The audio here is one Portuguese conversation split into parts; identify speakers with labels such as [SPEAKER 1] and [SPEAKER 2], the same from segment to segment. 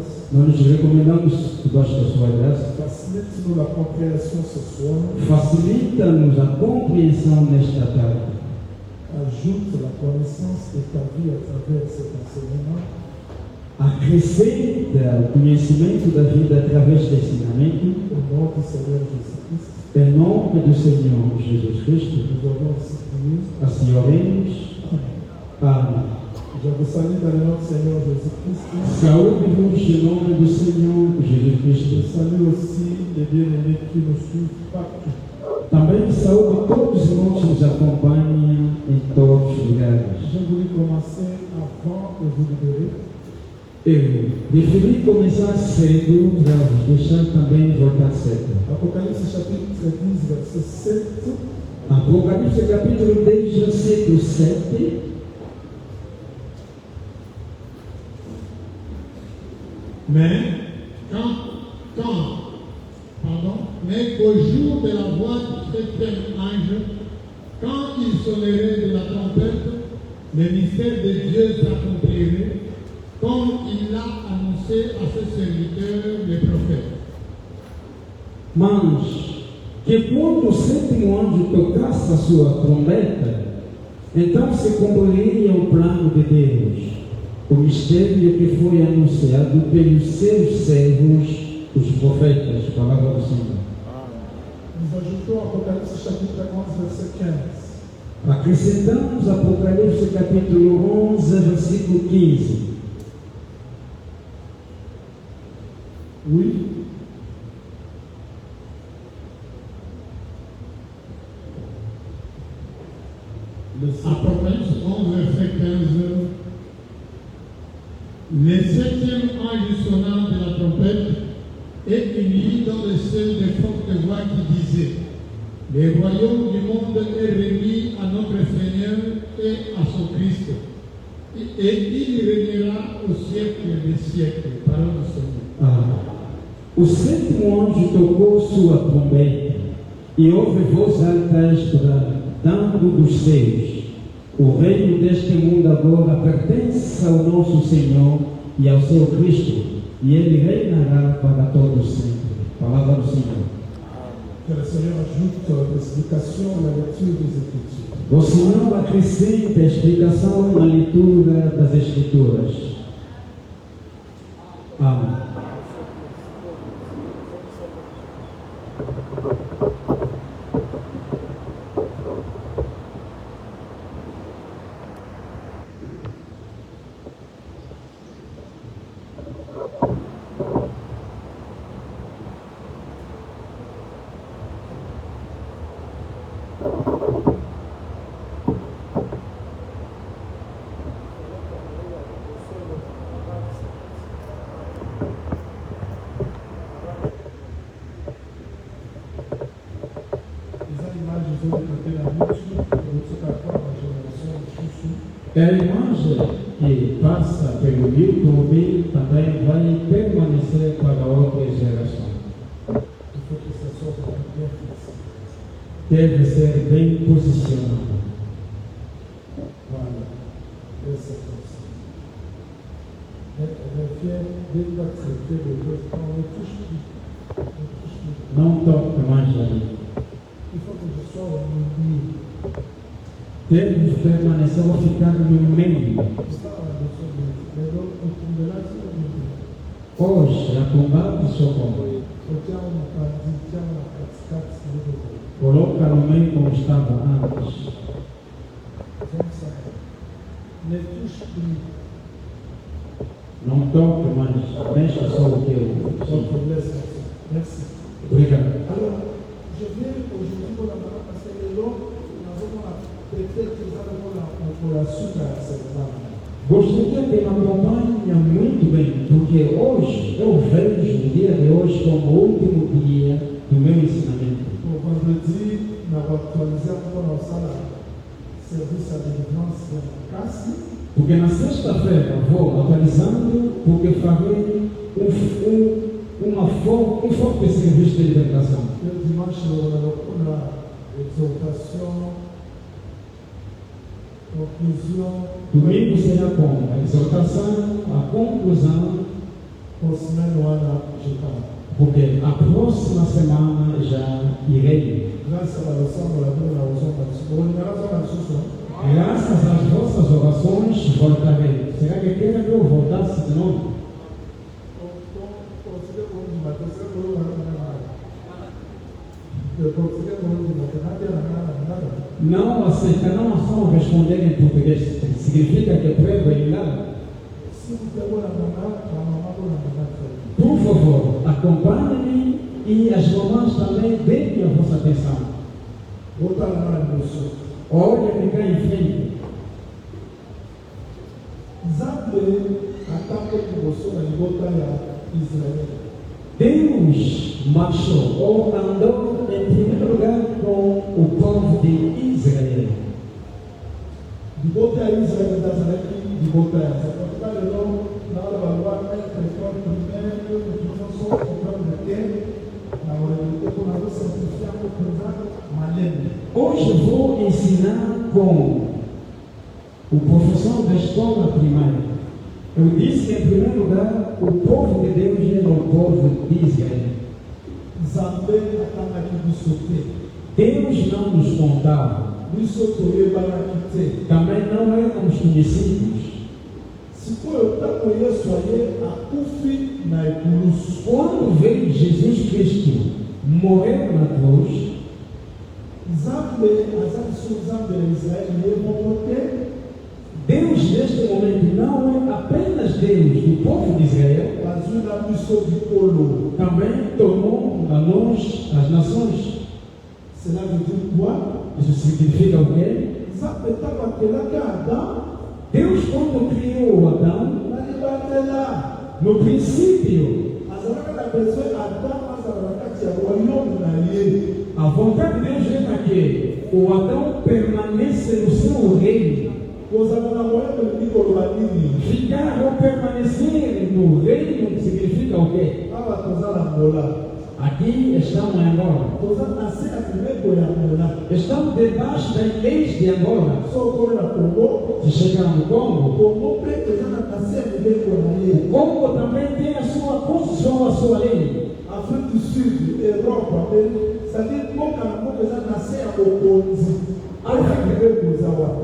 [SPEAKER 1] grâce.
[SPEAKER 2] Nós nos recomendamos debaixo da sua graça.
[SPEAKER 1] Facilite-nous la compréhension ce soir.
[SPEAKER 2] Facilita-nos a compreensão nesta tarde.
[SPEAKER 1] Ajoute la connaissance de ta vie à travers cet enseignement.
[SPEAKER 2] Acrescenta o conhecimento da vida através desse ensinamento.
[SPEAKER 1] Au nom du Seigneur Jésus-Christ.
[SPEAKER 2] Em nome do Senhor Jesus Cristo.
[SPEAKER 1] Nous avons ainsi prié.
[SPEAKER 2] Assim oremos. Amém.
[SPEAKER 1] Je vous salue dans le nom du Seigneur Jésus-Christ.
[SPEAKER 2] Saúde-vos em nome do Senhor Jesus Cristo.
[SPEAKER 1] Je salue aussi les bien-aimés qui nous suivent partout.
[SPEAKER 2] Também saúde todos os irmãos que nos acompanham em todos os lugares.
[SPEAKER 1] Je voulais commencer avant de vous libérer.
[SPEAKER 2] Eu preferi começar cedo para vos deixar também voltar cedo.
[SPEAKER 1] Apocalypse chapitre 10, verset 7.
[SPEAKER 2] Apocalipse capítulo 10, versículo 7.
[SPEAKER 3] Mais qu'au jour de la voix du septième ange, quand il sonnerait de la trompette, le mystère de Dieu s'accomplirait, comme il l'a annoncé à ses serviteurs, les prophètes.
[SPEAKER 2] Mas que quando o sétimo anjo tocasse a sua trombeta, então se cumpriria o plano de Deus, o mistério que foi anunciado pelos seus servos, os profetas. Palavra do Senhor.
[SPEAKER 1] Nous ajoutons Apocalypse chapitre 11, verset 15.
[SPEAKER 2] Acrescentamos Apocalipse capítulo 11, versículo 15.
[SPEAKER 1] Oui.
[SPEAKER 3] Apocalypse 11, verset 15. Le septième ange sonna de la trompette, et il y eut dans le ciel de fortes voix qui disaient: le royaume du monde est remis à notre Seigneur et à son Christ, et il régnera au siècle des siècles. Parole du Seigneur.
[SPEAKER 2] O sétimo anjo tocou sua trombeta, e houve voz altas bradando dos céus: o reino deste mundo agora pertence ao nosso Senhor e ao seu Cristo, e ele reinará para todos sempre. Palavra do Senhor.
[SPEAKER 1] Que le Seigneur ajoute l'explication à la lecture des Écritures.
[SPEAKER 2] O Senhor acrescenta a explicação na leitura das Escrituras. Amém. A imagem que passa pelo YouTube também vai permanecer para outras gerações. Deve ser bem posicionado. Não toque mais ali. Devemos permanecer ou ficar no meio. Hoje, a combate socorro. Coloca no meio como estava antes. Não toque mais. Deixa só o teu. Obrigado.
[SPEAKER 1] Alors, je viens aujourd'hui pour la parole parce que les autres, peut-être que nous la suite à cette parole.
[SPEAKER 2] Gostaria que me acompanhe muito bem, porque hoje eu vejo o dia de hoje como o último dia do meu ensinamento.
[SPEAKER 1] Au vendredi, nous avons actualisé encore notre service à délivrance de la classe.
[SPEAKER 2] Porque na sexta-feira vou atualizando, porque farei um forte serviço de libertação.
[SPEAKER 1] Le dimanche, nous avons l'exhortation, conclusion.
[SPEAKER 2] Domingo será como a exortação, a conclusão.
[SPEAKER 1] semaine wana jepana.
[SPEAKER 2] porque a próxima semana já irei.
[SPEAKER 1] Grâce à la leçon de la bonne raison de
[SPEAKER 2] Graças às vossas orações, voltarei. Será que quer que eu voltasse de novo? Não aceita, não só responder em português. Significa que prego em inglês. Por favor, acompanhe-me e as mamães também deem a vossa atenção. Olha cá em frente. Deus marchou ou andou em primeiro lugar com o povo de Israel. Hoje vou ensinar com o professor da escola primária. Eu disse que, em primeiro lugar, o povo de Deus era o povo de Israel. Deus não nos contava. Também não éramos conhecidos. Quando veio Jesus Cristo, morreu na cruz, Deus neste momento não é apenas Deus do povo de Israel, também tomou a nós as nações. Isso significa o quê? Deus, quando criou Adão, no princípio, a vontade de Deus é que o Adão permaneça no seu reino. Ficar ou permanecer no reino significa o quê? Aqui estamos em Angola. Estamos debaixo das leis de Angola. Se chegar no Congo, o Congo também tem a sua constituição, a sua lei.
[SPEAKER 1] África do Sul, Europa,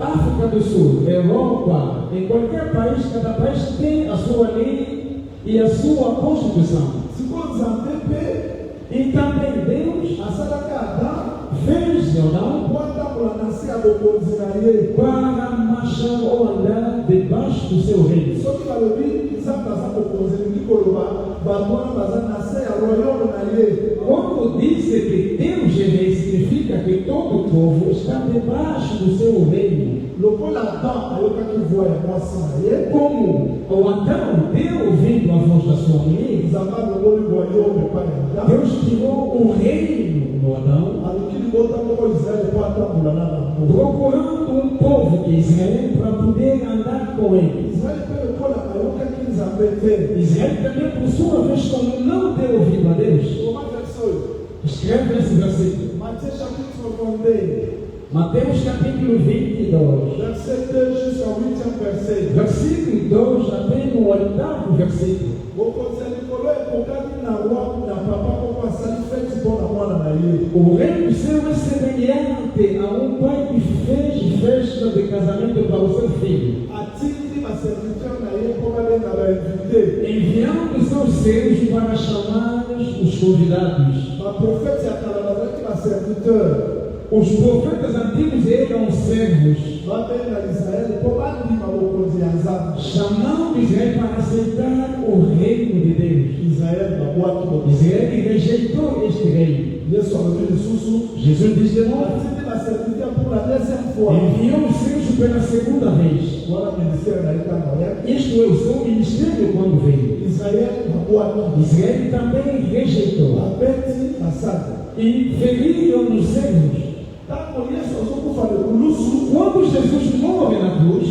[SPEAKER 2] África do Sul, Europa, em qualquer país, cada país tem a sua lei e a sua constituição. E também Deus fez ou não para marchar ou andar debaixo do seu reino. Quando diz que Deus é rei, significa que todo o povo está debaixo do seu reino. Como o Adão deu ouvido a voz da sua mulher, Deus tirou o reino no Adão, procurando um povo de Israel para poder andar com ele. Israel também, por sua vez, como não deu ouvido a Deus, escreve esse versículo. Mateus capítulo 22, versículo 2 até no 8º versículo. O reino do céu é semelhante a um pai que fez festa de casamento para o seu filho, enviando seus servos para chamar os convidados. Os profetas antigos eram servos, chamando Israel para aceitar o reino de Deus. Israel rejeitou este reino. Jesus diz de novo, enviou os servos pela segunda vez. Isto é o seu ministério quando veio. Israel também rejeitou e feriram os servos. Quando Jesus morre na cruz,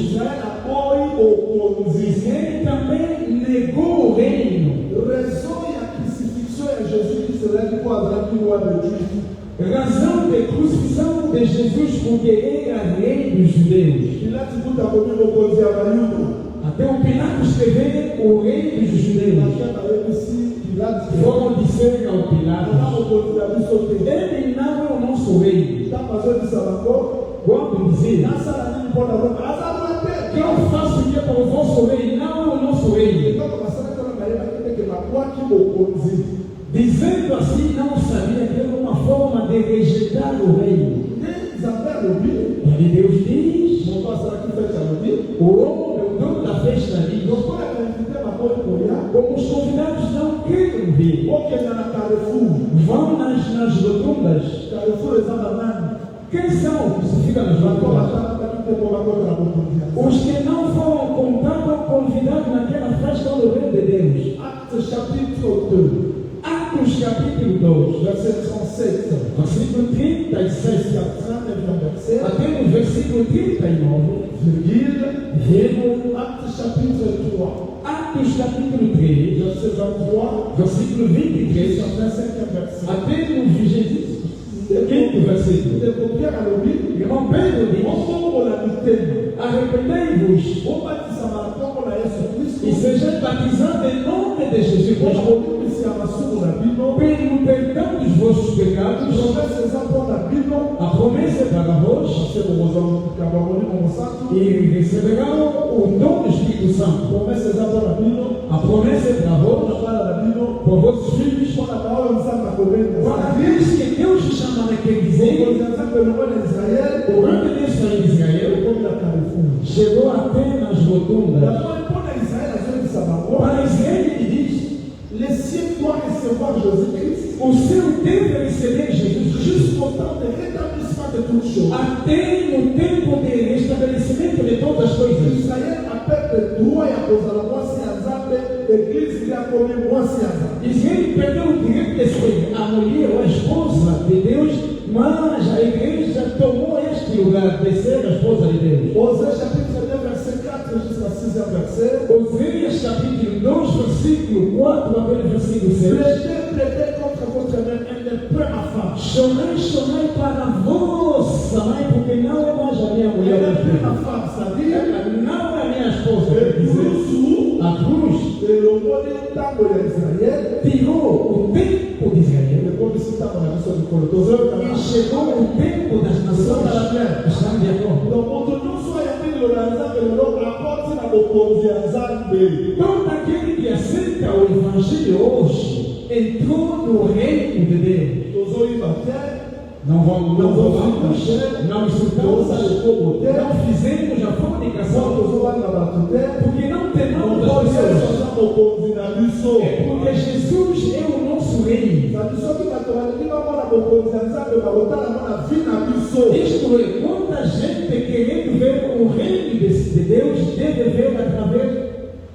[SPEAKER 2] Israel também negou o reino. Razão de crucificação de Jesus, porque era rei dos judeus. Até o Pilato escreveu o rei dos judeus.
[SPEAKER 1] Pilatos disse:
[SPEAKER 2] foram dizer ao
[SPEAKER 1] não
[SPEAKER 2] Pilatos:
[SPEAKER 1] mokonzi na biso te.
[SPEAKER 2] ele não é o nosso rei.
[SPEAKER 1] Ntango azobisa bango,
[SPEAKER 2] Quando dizia:
[SPEAKER 1] nasala nini mpo na Roma? Aza te.
[SPEAKER 2] que eu faço o que é para o vosso rei, não é o nosso rei.
[SPEAKER 1] Ntango basalaki wana bayebaki teke babwaki mokonzi.
[SPEAKER 2] Dizendo assim, não sabia que era uma forma de rejeitar o rei.
[SPEAKER 1] Nde Nzambe alobi,
[SPEAKER 2] E Deus diz:
[SPEAKER 1] moto asalaki fete alobi,
[SPEAKER 2] o homem, o dono da festa, diz:
[SPEAKER 1] lokola bainvite bango koya,
[SPEAKER 2] como os convidados não querem vir,
[SPEAKER 1] okenda na Carrefour.
[SPEAKER 2] vão nas rotundas.
[SPEAKER 1] Carrefour eza banani.
[SPEAKER 2] Quem são que ficam nas
[SPEAKER 1] Bango
[SPEAKER 2] rotundas?
[SPEAKER 1] batalaki te mpo bakota na mokonzi.
[SPEAKER 2] Os que não foram contados convidados naquela festa do reino de Deus.
[SPEAKER 1] Actes chapitre 2,
[SPEAKER 2] Atos capítulo 2,
[SPEAKER 1] verset 37.
[SPEAKER 2] versículo 36,
[SPEAKER 1] 39 verset,
[SPEAKER 2] até no versículo 39,
[SPEAKER 1] virgule,
[SPEAKER 2] vírgula,
[SPEAKER 1] Actes chapitre 3,
[SPEAKER 2] Atos capítulo 3,
[SPEAKER 1] verset 23,
[SPEAKER 2] versículo 23,
[SPEAKER 1] 25 verset.
[SPEAKER 2] até no 25º versículo.
[SPEAKER 1] Ndeko Pierre alobi,
[SPEAKER 2] Irmão Pedro diz:
[SPEAKER 1] okombola mitema,
[SPEAKER 2] arrependei-vos
[SPEAKER 1] obatisama na kombo na Yesu
[SPEAKER 2] e
[SPEAKER 1] Kristo,
[SPEAKER 2] sejam batizados em nome de Jesus
[SPEAKER 1] mpona
[SPEAKER 2] Cristo
[SPEAKER 1] kobimisa masumu na bino,
[SPEAKER 2] pelo perdão dos vossos pecados.
[SPEAKER 1] promese eza mpo na bino,
[SPEAKER 2] A promessa é para vós
[SPEAKER 1] ase bokozwa makambo molimo mosantu,
[SPEAKER 2] e receberão o dom do Espírito Santo.
[SPEAKER 1] promese eza mpo na bino,
[SPEAKER 2] A promessa é para vós,
[SPEAKER 1] mpona bana na bino,
[SPEAKER 2] para vossos filhos,
[SPEAKER 1] mpona baoyo nzambe akobenga.
[SPEAKER 2] para aqueles que Deus chama naquele dizer.
[SPEAKER 1] Mokonzi ya nzambe lokola Israele,
[SPEAKER 2] O rei de Deus em Israel
[SPEAKER 1] ekomi na Carrefour.
[SPEAKER 2] chegou até nas rotundas.
[SPEAKER 1] D'abord, mpona Israele azongisa bango,
[SPEAKER 2] Para Israel ele diz:
[SPEAKER 1] les cieux doivent recevoir Jésus-Christ
[SPEAKER 2] o céu deve receber Jesus Cristo
[SPEAKER 1] jusqu'au temps de rétablissement de toutes choses.
[SPEAKER 2] até no tempo de restabelecimento de todas as coisas.
[SPEAKER 1] Israël a perdu droit ya kozala mwasi ya nzambe, église nde akomi mwasi ya nzambe.
[SPEAKER 2] Israel perdeu o direito de ser a mulher ou a esposa de Deus, mas a igreja tomou este lugar de ser a esposa de Deus.
[SPEAKER 1] Osée chapitre 2 verset 4 jusqu'à 6e verset.
[SPEAKER 2] Oséias capítulo 2, versículo 4 até o versículo 6.
[SPEAKER 1] Prêtez contre votre mère, elle ne peut ma femme.
[SPEAKER 2] Chonai, chonai para a vossa mãe, porque não é mais a minha mulher.
[SPEAKER 1] Elle ne peut ma femme, c'est-à-dire,
[SPEAKER 2] Não é a minha esposa.
[SPEAKER 1] le
[SPEAKER 2] Quer dizer,
[SPEAKER 1] Kourousou,
[SPEAKER 2] a cruz
[SPEAKER 1] elongoli ntango ya Israël,
[SPEAKER 2] tirou o tempo de Israel
[SPEAKER 1] ekomisi ntango na biso likolo. Tozoyoka
[SPEAKER 2] e chegou o tempo das nações. Estão de acordo?
[SPEAKER 1] donc moto nyonso ayambi liloba ya nzambe lelo akoti na bokonzi ya nzambe.
[SPEAKER 2] Todo aquele que aceita o Evangelho hoje entrou no reino de Deus.
[SPEAKER 1] Tozoyiba te,
[SPEAKER 2] Não vamos, não roubamos, não insultamos,
[SPEAKER 1] tozosala ekobo te,
[SPEAKER 2] não fizemos a fornicação,
[SPEAKER 1] tozobanga bato te,
[SPEAKER 2] porque não temamos as
[SPEAKER 1] mokonzi
[SPEAKER 2] pessoas.
[SPEAKER 1] aza mokonzi na biso.
[SPEAKER 2] Porque Jesus é o nosso rei.
[SPEAKER 1] na biso soki bato balingi bamona bokonzi ya nzambe bakotala mona vi na biso.
[SPEAKER 2] Isto é, quanta gente querendo ver o reino de Deus deve ver através de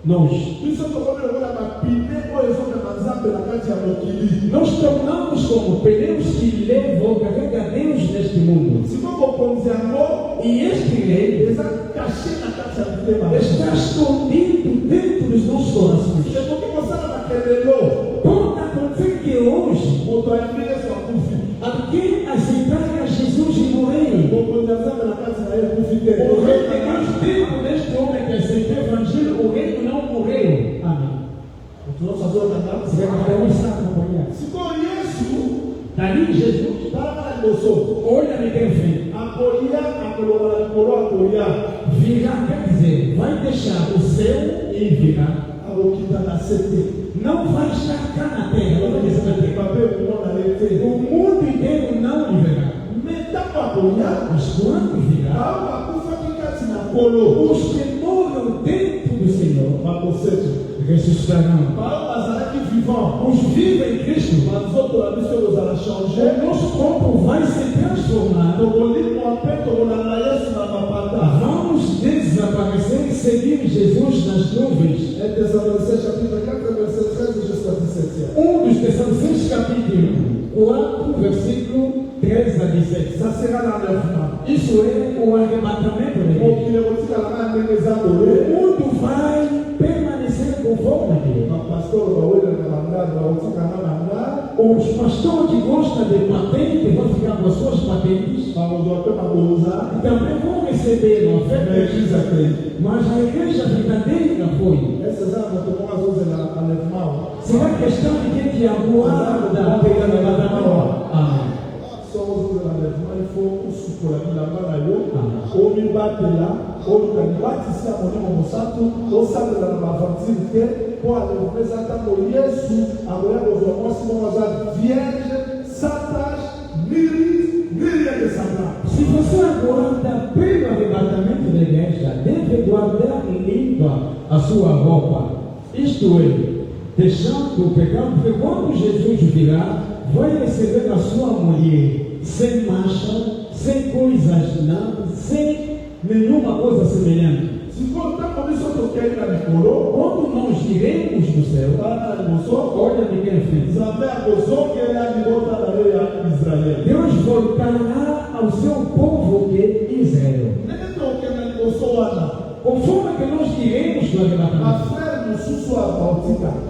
[SPEAKER 2] nós.
[SPEAKER 1] biso tokomi lokola bapine oyo ezomema nzambe na kati ya mokili.
[SPEAKER 2] Nós tornamos como pneus que levam, carrega Deus neste mundo.
[SPEAKER 1] sikoyo bokonzi yango
[SPEAKER 2] E este rei
[SPEAKER 1] eza kashe na kati ya mitema.
[SPEAKER 2] está escondido dentro dos nossos corações.
[SPEAKER 1] ekoki kosala makelelo
[SPEAKER 2] Pode acontecer que hoje
[SPEAKER 1] moto ayambi yesu akufi.
[SPEAKER 2] alguém aceitar a Jesus e morrer.
[SPEAKER 1] bokonzi ya nzambe na kati na ye akufi te.
[SPEAKER 2] O rei de Deus tempo deste homem que aceitou o evangelho, o reino não morreu. Amém.
[SPEAKER 1] moto nyonso azotanga.
[SPEAKER 2] Você vai começar a acompanhar.
[SPEAKER 1] sikoyo yesu
[SPEAKER 2] Dali Jesus,
[SPEAKER 1] talaka na liboso
[SPEAKER 2] olha me bem frente.
[SPEAKER 1] akoya akolongola likolo akoya
[SPEAKER 2] Virá, quer dizer, vai deixar o céu e virá.
[SPEAKER 1] akokita na se te.
[SPEAKER 2] Não vai estar cá na terra. Ela vai dizer na terra.
[SPEAKER 1] mabe okomona ye te.
[SPEAKER 2] O mundo inteiro não lhe verá.
[SPEAKER 1] me ntango akoya
[SPEAKER 2] Mas quando virá,
[SPEAKER 1] bao bakufaki kati na nkolo
[SPEAKER 2] os que morrem dentro do Senhor
[SPEAKER 1] bakoseto.
[SPEAKER 2] ressuscitarão.
[SPEAKER 1] bao bazalaki vivant.
[SPEAKER 2] Os vivos em Cristo,
[SPEAKER 1] banzoto na biso ekozala change.
[SPEAKER 2] o nosso corpo vai se transformar.
[SPEAKER 1] tokolimwa mpe tokolanda yesu na mapata.
[SPEAKER 2] Vamos desaparecer e seguir Jesus nas nuvens.
[SPEAKER 1] É Thessaloniciens chapitre 4 verset 13 jusqu'à 17.
[SPEAKER 2] Dos Tessalonicenses capítulo 4, versículo 13 a 17.
[SPEAKER 1] Ça sera l'enlèvement.
[SPEAKER 2] Isso é o arrebatamento de Deus.
[SPEAKER 1] mokili ekotikala ndenge eza
[SPEAKER 2] O
[SPEAKER 1] boye.
[SPEAKER 2] mundo vai permanecer conforme Deus.
[SPEAKER 1] bapasteur bawelaka banganda bakotikanga banga.
[SPEAKER 2] Os pastores que gostam de patente vão ficar com as suas patentes
[SPEAKER 1] bakozwa mpe babonza.
[SPEAKER 2] e também vão receber uma
[SPEAKER 1] na
[SPEAKER 2] oferta.
[SPEAKER 1] eglize akei.
[SPEAKER 2] Mas a igreja verdadeira foi.
[SPEAKER 1] ese eza moto moko azozela enlèvement.
[SPEAKER 2] Será questão de que que aguarda pelo levantamento. Amém.
[SPEAKER 1] Só os enlèvements, il faut sukola bilamba na yo, omibatela, olukanibati a molimo mosantu, osalela na bavanzili te, po aleveza ntango Yesu akoya kozwa mwasi moko aza vierge, sans tache, ni rien de semblable.
[SPEAKER 2] Se você aguarda pelo arrebatamento da igreja, deve guardar limpa a sua roupa. Isto é, deixando o pecado, porque quando Jesus virá, vai receber a sua mulher sem mancha, sem coisas, não, sem nenhuma coisa semelhante.
[SPEAKER 1] Se contar com isso, eu quero ir na Nicolo,
[SPEAKER 2] Quando nós iremos no céu, olha de quem fez. Deus voltará ao seu povo que é Israel. Conforme que nós iremos no arrebatamento,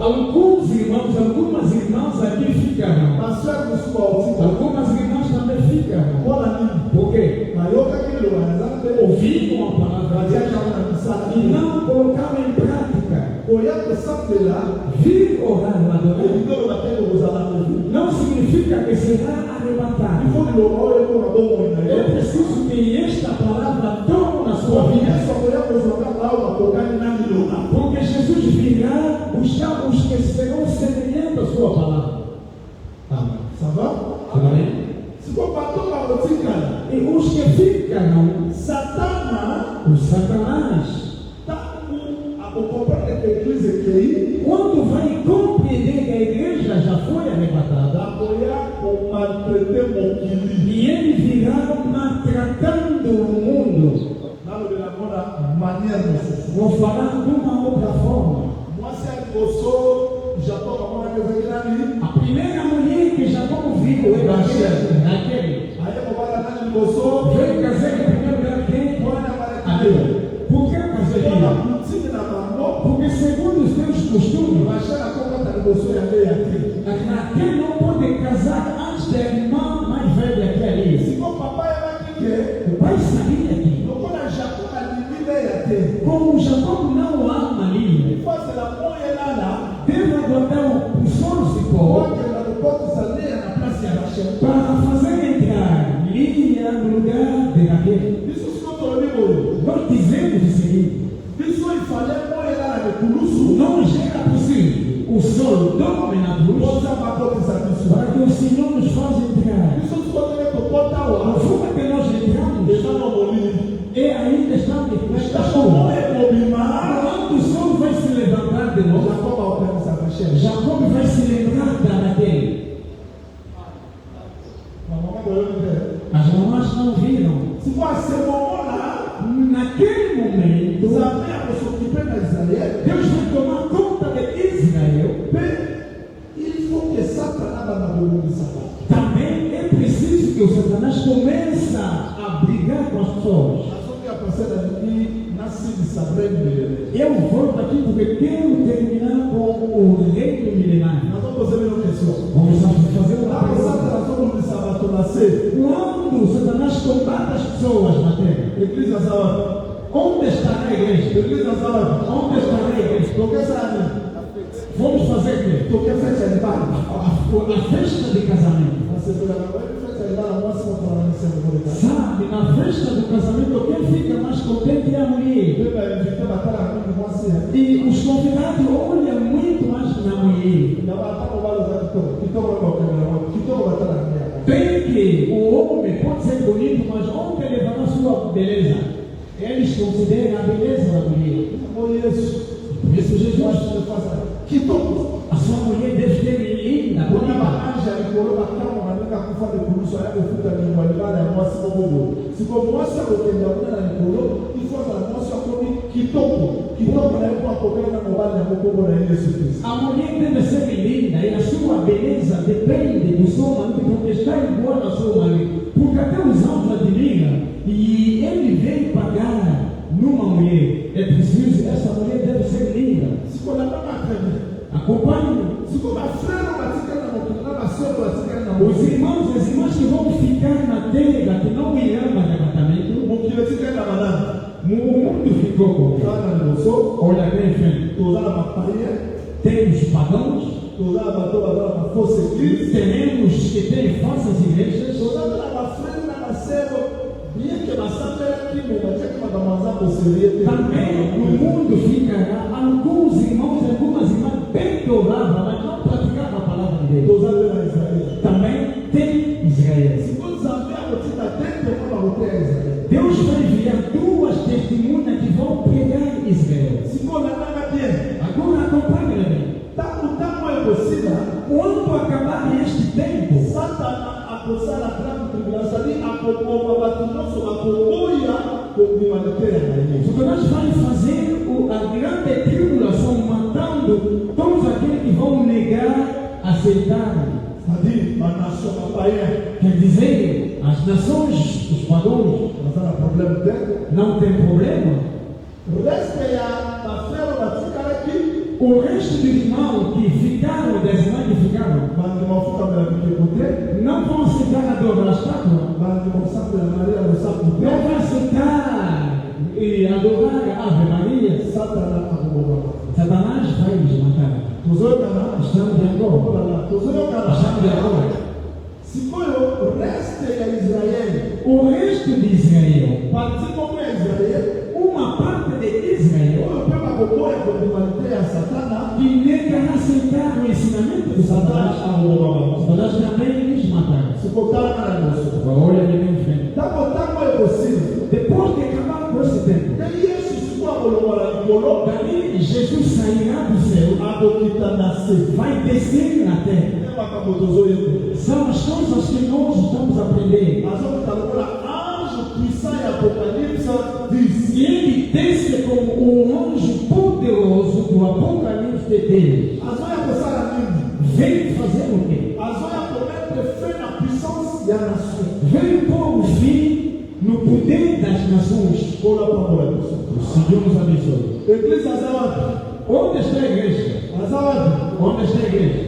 [SPEAKER 2] alguns irmãos, algumas irmãs aqui ficarão. Algumas irmãs também ficarão. Por quê? Ouviram a palavra de Deus e não colocaram em prática. Vir orar no adorar não significa que será arrebatado. É preciso que esta palavra tome na sua vida. Porque Jesus virá buscar os que serão semelhantes à sua palavra. Amém. Amém. E os que ficarão, o Satanás, quando vai compreender que a igreja já foi arrebatada, e ele virá maltratando o mundo, vou falar de uma outra forma. A primeira mulher que Jacó viu é Raquel. Veio casar em primeiro lugar quem? Por que casaria? Porque segundo os teus costumes, Raquel não pode casar antes da irmã mais velha que ali. O pai sabia que, como Jacó não ama Lia, deve aguardar o sol se pôr para fazer entrar Lia no lugar de Raquel. Nós dizemos o seguinte: não chega possível o sol dorme na cruz para que o Senhor nos faça entrar. A forma que nós entramos e ainda estamos quando o sol vai se levantar de novo, Jacob vai se lembrar da Raquel. As mamães não viram. Naquele momento, Deus vai tomar conta de Israel. Também é preciso que o Satanás comece a brigar com as pessoas. Eu volto aqui porque quero terminar com o reino milenário. Vamos fazer uma pergunta. Quando o Satanás combate as pessoas na terra, onde estará a igreja? Onde estará a igreja? Vamos fazer o quê? A festa de casamento. Sabe, na festa do casamento, quem fica mais contente é a mulher. E os convidados olham muito mais na mulher. Bem que o homem pode ser bonito, mas onde levará a sua beleza? Eles consideram a beleza da mulher. Por isso Jesus a sua mulher deve ter linda, bonita. A mulher deve ser linda e a sua beleza depende do seu marido, porque está igual ao seu marido. Porque até os anjos admiram e ele veio pagar numa mulher. É preciso, essa mulher deve ser linda. Acompanhe-me. Os irmãos e as irmãs que vão ficar na terra, que não irão mais arrebatamento, o mundo ficou com. Olha bem, frente. Tem os pagãos
[SPEAKER 1] Toda a batalha vai na força igreja.
[SPEAKER 2] Teremos que ter falsas igrejas.
[SPEAKER 1] Toda a frente na nasceu. Bem que bastante aqui, mas é que uma damazada seria.
[SPEAKER 2] Também no mundo ficará alguns irmãos e algumas irmãs bem que oravam, mas não praticavam a palavra de Deus.
[SPEAKER 1] Toda a Israel.
[SPEAKER 2] Também tem Israel.
[SPEAKER 1] Se você saber a notícia dentro, eu vou ter Israel.
[SPEAKER 2] Deus vai enviar duas testemunhas que vão pregar Israel.
[SPEAKER 1] Se for na bem.
[SPEAKER 2] Agora acompanha-me.
[SPEAKER 1] É possível.
[SPEAKER 2] Quando acabar este tempo,
[SPEAKER 1] Satanás acusar a grande tribulação ali, a como batulhoso, a comoia, como humanidade.
[SPEAKER 2] porque nós vamos fazer a grande tribulação matando todos aqueles que vão negar, aceitar.
[SPEAKER 1] Ali, a nação paia.
[SPEAKER 2] Quer dizer, as nações, os pagãos,
[SPEAKER 1] Mas há problema dentro.
[SPEAKER 2] não tem problema.
[SPEAKER 1] O resto é a fera da ficar aqui.
[SPEAKER 2] O resto dos irmãos que ficaram, das irmãs que ficaram,
[SPEAKER 1] Mas não vão ficar melhor que poder.
[SPEAKER 2] não vão aceitar a dor da estátua.
[SPEAKER 1] Mas não sabe a Maria, não sabe o
[SPEAKER 2] Não
[SPEAKER 1] bem.
[SPEAKER 2] vai aceitar e adorar a Ave Maria.
[SPEAKER 1] Satanás acabou.
[SPEAKER 2] Satanás vai nos matar.
[SPEAKER 1] Tuzou canal.
[SPEAKER 2] Estamos de acordo.
[SPEAKER 1] Tuzou canal.
[SPEAKER 2] Estamos de acordo.
[SPEAKER 1] Se foi o resto é Israel.
[SPEAKER 2] O resto de Israel,
[SPEAKER 1] Partiu como é Israel.
[SPEAKER 2] uma parte de Israel,
[SPEAKER 1] O pela comoia, quando manter a Satanás.
[SPEAKER 2] que nega aceitar o ensinamento de Satanás, Satanás também nos matar.
[SPEAKER 1] Se botar na nossa.
[SPEAKER 2] Olha ali em frente.
[SPEAKER 1] Tá botando como é possível.
[SPEAKER 2] Depois de acabar com esse tempo,
[SPEAKER 1] E isso se for a colomora de colô.
[SPEAKER 2] dali Jesus sairá do céu,
[SPEAKER 1] A do que está nascendo.
[SPEAKER 2] vai descer na terra.
[SPEAKER 1] Acabou dos olhos.
[SPEAKER 2] São as coisas que nós estamos aprendendo.
[SPEAKER 1] Mas vamos estar agora. Anjo que sai Apocalipse diz.
[SPEAKER 2] E ele desce como o anjo poderoso do Apocalipse de Deus.
[SPEAKER 1] As olhas começaram a mim.
[SPEAKER 2] Veio fazer o quê?
[SPEAKER 1] As olhas cometem fé na puissance da nação.
[SPEAKER 2] Veio pôr o fim no poder das nações.
[SPEAKER 1] Olha para a mulher.
[SPEAKER 2] O Senhor nos abençoe.
[SPEAKER 1] Igreja Azawad.
[SPEAKER 2] Onde está a igreja?
[SPEAKER 1] Azawad.
[SPEAKER 2] Onde está a igreja?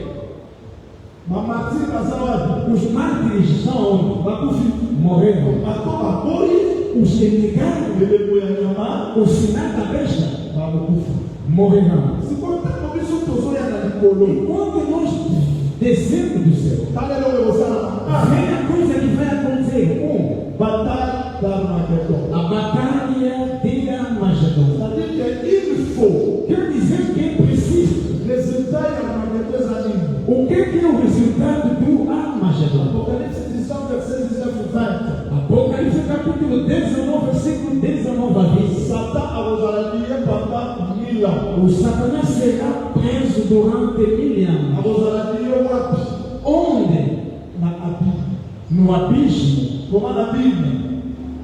[SPEAKER 1] Mamatir Azawad.
[SPEAKER 2] Os mártires estão onde?
[SPEAKER 1] Bakufi.
[SPEAKER 2] Morreram.
[SPEAKER 1] Bato apoio.
[SPEAKER 2] Os que negaram
[SPEAKER 1] Ele foi a chamar.
[SPEAKER 2] o sinal da besta
[SPEAKER 1] Bakufi.
[SPEAKER 2] morrerão.
[SPEAKER 1] Se contar com isso, tu olha na de colô.
[SPEAKER 2] Quando nós descemos do céu,
[SPEAKER 1] Tá lendo você na
[SPEAKER 2] vem a coisa que vai acontecer.
[SPEAKER 1] batalha da Armagedon.
[SPEAKER 2] A batalha de Armagedon.
[SPEAKER 1] C'est-à-dire que il faut
[SPEAKER 2] Quer dizer que é preciso.
[SPEAKER 1] résultat de Armagedon anime.
[SPEAKER 2] O que é o resultado do Armagedon?
[SPEAKER 1] Apocalipse 19, verset 19 e 20.
[SPEAKER 2] Apocalipse capítulo 19, versículo 19 a 20.
[SPEAKER 1] Satan abozaladia pendant 1000 ans.
[SPEAKER 2] O Satanás será preso durante 1000 anos.
[SPEAKER 1] Abozaladia wapi?
[SPEAKER 2] Onde?
[SPEAKER 1] Na abîme.
[SPEAKER 2] No abismo.
[SPEAKER 1] Comment na Bible?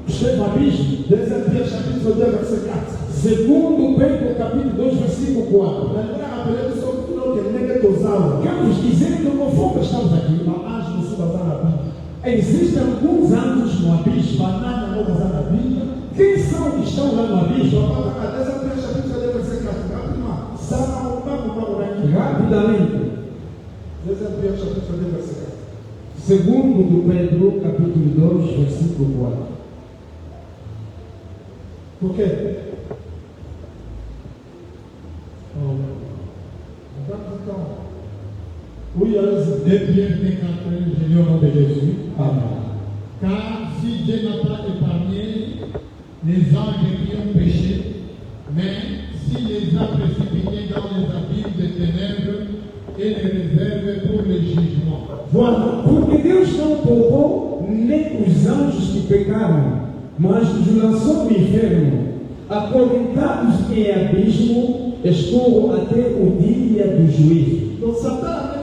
[SPEAKER 2] Escreva abismo.
[SPEAKER 1] 2 Pierre chapitre 2, verset 4.
[SPEAKER 2] Segundo Pedro capítulo 2, versículo 4.
[SPEAKER 1] Agora rapelez só que não que nega tosal.
[SPEAKER 2] Quero dizer que conforme estamos aqui,
[SPEAKER 1] Mas anjo não se basar na Bíblia.
[SPEAKER 2] existem alguns anjos no abismo.
[SPEAKER 1] Banana não basar na Bíblia.
[SPEAKER 2] Quem são que estão lá no abismo?
[SPEAKER 1] A 2 Pierre chapitre 2, verset 4. Rapidement. Sana o papo aqui.
[SPEAKER 2] Rapidamente.
[SPEAKER 1] 2 Pierre chapitre 2, verset 4.
[SPEAKER 2] Segundo do Pedro capítulo 2, versículo 4.
[SPEAKER 1] Por quê? Oui, allez-y.
[SPEAKER 3] 2 Pierre 4, je lis au nom de Jésus.
[SPEAKER 2] Amém.
[SPEAKER 3] Car si Dieu n'a pas épargné les anges qui ont péché, mais s'il les a précipités dans les abîmes des ténèbres et les réserve pour le jugement.
[SPEAKER 2] Voilà, porque Deus não poupou nem os anjos que pecaram, mas os lançou no inferno, acorrentados em abismo, escuro até o dia do juízo.
[SPEAKER 1] Donc Satan amène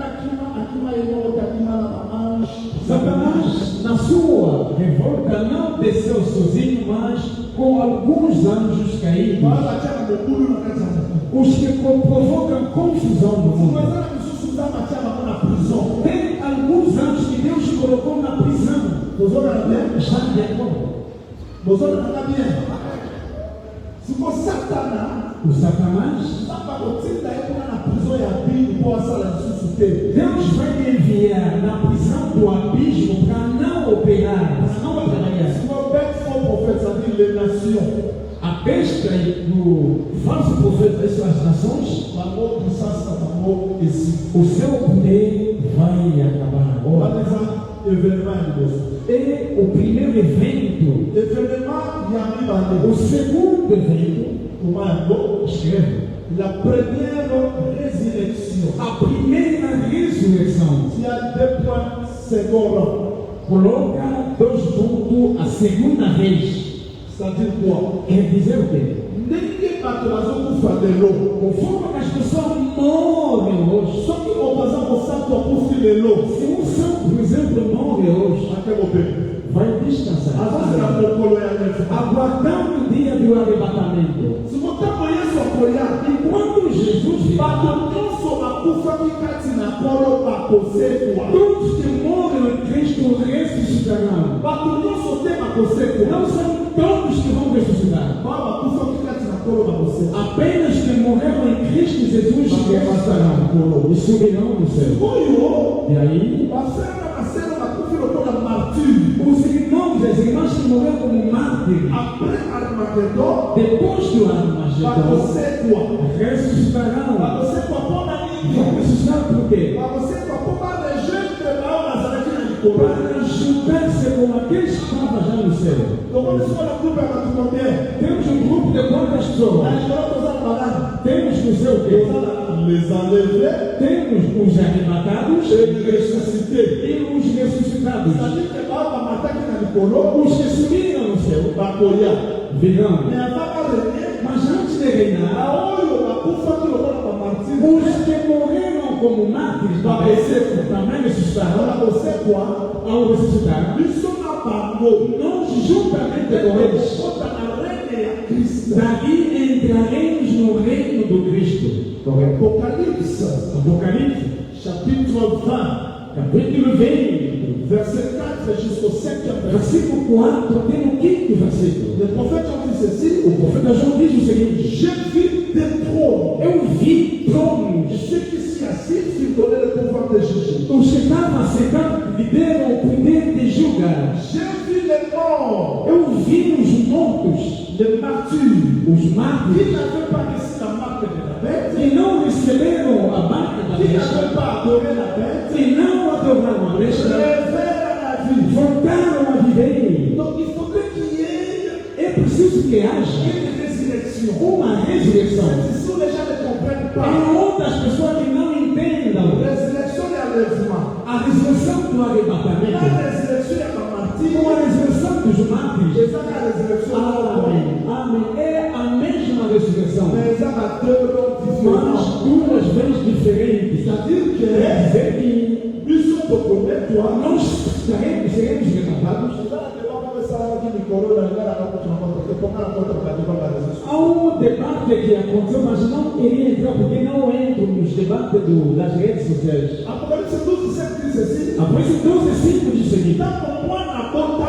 [SPEAKER 1] Akima et l'autre, Akima la manche.
[SPEAKER 2] Satanás, na sua revolta, não desceu sozinho, mas com alguns anjos caídos,
[SPEAKER 1] Voilà, tiens, le boulot dans la maison.
[SPEAKER 2] os que provocam confusão no
[SPEAKER 1] Vous voyez
[SPEAKER 2] mundo.
[SPEAKER 1] là, monsieur Soudan, tiens, dans la prison.
[SPEAKER 2] Tem alguns anjos que Deus colocou na prisão.
[SPEAKER 1] Vous avez bien?
[SPEAKER 2] Está de acordo?
[SPEAKER 1] Vous avez bien? Se for Satan,
[SPEAKER 2] O Satanás,
[SPEAKER 1] samba kotinda ye kuna na prison ya bini mpo asala lisusu te.
[SPEAKER 2] Deus vai enviar na prisão do abismo para não operar, para não trabalhar.
[SPEAKER 1] Se for bête faux prophète, ça dit les nations.
[SPEAKER 2] A besta do falso profeta das suas nações,
[SPEAKER 1] bango puissance na bango esi.
[SPEAKER 2] O seu poder vai acabar agora.
[SPEAKER 1] Wana eza événement ya liboso.
[SPEAKER 2] E o primeiro evento,
[SPEAKER 1] Événement ya mibale.
[SPEAKER 2] o segundo evento,
[SPEAKER 1] Koma yango,
[SPEAKER 2] escreve,
[SPEAKER 1] la première résurrection.
[SPEAKER 2] a primeira ressurreição.
[SPEAKER 1] Il y a 2 points secondes.
[SPEAKER 2] Coloca 2 pontos a segunda vez.
[SPEAKER 1] C'est-à-dire quoi?
[SPEAKER 2] Quer dizer o quê?
[SPEAKER 1] Ndenge bato bazokufa lelo.
[SPEAKER 2] Conforme que as pessoas morrem hoje,
[SPEAKER 1] Soki obaza mosantu akufi lelo.
[SPEAKER 2] se um santo, por exemplo, morre hoje,
[SPEAKER 1] Ake bobe.
[SPEAKER 2] vai descansar,
[SPEAKER 1] Azozela mokolo ya nefu.
[SPEAKER 2] aguardando o dia do arrebatamento.
[SPEAKER 1] Si motango Yesu akoya,
[SPEAKER 2] E quando Jesus
[SPEAKER 1] bato
[SPEAKER 2] virá,
[SPEAKER 1] nyonso bakufaki kati na nkolo bakosekwa.
[SPEAKER 2] todos que morrem em Cristo ressuscitarão.
[SPEAKER 1] Bato nyonso te bakosekwa.
[SPEAKER 2] Não são todos que vão ressuscitar.
[SPEAKER 1] Ba bakufaki kati na nkolo bakosekwa.
[SPEAKER 2] Apenas que morreram em Cristo Jesus ressuscitarão e subirão no céu.
[SPEAKER 1] Oyo
[SPEAKER 2] E aí,
[SPEAKER 1] bafrere na baselo bakufi lokola martyr.
[SPEAKER 2] os irmãos e as irmãs que morreram como mártires,
[SPEAKER 1] Après Armageddon,
[SPEAKER 2] depois do Armagedon,
[SPEAKER 1] bakosekwa.
[SPEAKER 2] ressuscitarão.
[SPEAKER 1] Bakosekwa mpona nini?
[SPEAKER 2] Vão ressuscitar por quê?
[SPEAKER 1] Bakosekwa mpo barejetre bao nazalaki na likolo.
[SPEAKER 2] Para juntar-se com aqueles que estavam já no céu.
[SPEAKER 1] Tokomi sikoyo groupe ya bato combien?
[SPEAKER 2] Temos um grupo de quantas
[SPEAKER 1] Na
[SPEAKER 2] pessoas?
[SPEAKER 1] likolo toza na balani.
[SPEAKER 2] Temos no céu o quê?
[SPEAKER 1] Toza na les enlevés
[SPEAKER 2] Temos os arrebatados
[SPEAKER 1] et les ressuscités.
[SPEAKER 2] e os ressuscitados.
[SPEAKER 1] C'est-à-dire que bao bamataki na likolo,
[SPEAKER 2] Os que subiram no céu
[SPEAKER 1] bakoya.
[SPEAKER 2] virão.
[SPEAKER 1] Mais avant barenie,
[SPEAKER 2] Mas antes de reinar,
[SPEAKER 1] baoyo bakufaki lokola bamartyr.
[SPEAKER 2] os que morreram como mártires também ressuscitarão.
[SPEAKER 1] Bakosekwa,
[SPEAKER 2] Ao ressuscitar,
[SPEAKER 1] biso na bango.
[SPEAKER 2] nós juntamente com eles,
[SPEAKER 1] Kota na reine ya Kristo.
[SPEAKER 2] daí entraremos no reino do Cristo.
[SPEAKER 1] Apocalypse,
[SPEAKER 2] Apocalipse,
[SPEAKER 1] chapitre 20,
[SPEAKER 2] capítulo 20,
[SPEAKER 1] verset 4 jusqu'au 5e verset.
[SPEAKER 2] versículo 4, tem o quinto versículo.
[SPEAKER 1] Le prophète Jean dit ceci:
[SPEAKER 2] O profeta João diz o seguinte:
[SPEAKER 1] j'ai vu des trônes,
[SPEAKER 2] eu vi
[SPEAKER 1] et
[SPEAKER 2] tronos,
[SPEAKER 1] ceux qui s'y assirent furent donnés le pouvoir de juger.
[SPEAKER 2] os que estavam sentados lhe deram o poder de julgar.
[SPEAKER 1] J'ai vu les morts,
[SPEAKER 2] Eu vi os mortos,
[SPEAKER 1] les martyrs,
[SPEAKER 2] os mártires,
[SPEAKER 1] qui n'avaient pas reçu la marque de la bête,
[SPEAKER 2] que não receberam a marca da
[SPEAKER 1] qui
[SPEAKER 2] besta,
[SPEAKER 1] n'avaient pas adoré la bête,
[SPEAKER 2] que não adoraram a besta,
[SPEAKER 1] révèrent à la vie.
[SPEAKER 2] voltaram a viver.
[SPEAKER 1] Donc il faudrait qu'il y ait
[SPEAKER 2] É preciso que haja
[SPEAKER 1] une résurrection.
[SPEAKER 2] uma ressurreição.
[SPEAKER 1] Si les gens ne comprennent pas,
[SPEAKER 2] Há outras pessoas que não entendam
[SPEAKER 1] résurrection et enlèvement.
[SPEAKER 2] a ressurreição do
[SPEAKER 1] La
[SPEAKER 2] arrebatamento
[SPEAKER 1] résurrection et la martyr,
[SPEAKER 2] com a ressurreição dos mártires.
[SPEAKER 1] c'est ça la résurrection.
[SPEAKER 2] Amém. Amém. É a mesma ressurreição,
[SPEAKER 1] Mais ça va deux noms
[SPEAKER 2] mas
[SPEAKER 1] différents.
[SPEAKER 2] duas vezes diferentes.
[SPEAKER 1] C'est-à-dire
[SPEAKER 2] Quer
[SPEAKER 1] que
[SPEAKER 2] dizer que
[SPEAKER 1] nous sommes au premier toi.
[SPEAKER 2] nós seremos resgatados. Há um debate que aconteceu, mas não queria entrar porque não entro nos debates das redes sociais.
[SPEAKER 1] Apocalypse 12, 7 dit ceci:
[SPEAKER 2] Apocalipse 12:5 diz o seguinte:
[SPEAKER 1] Tant qu'on voit la bonne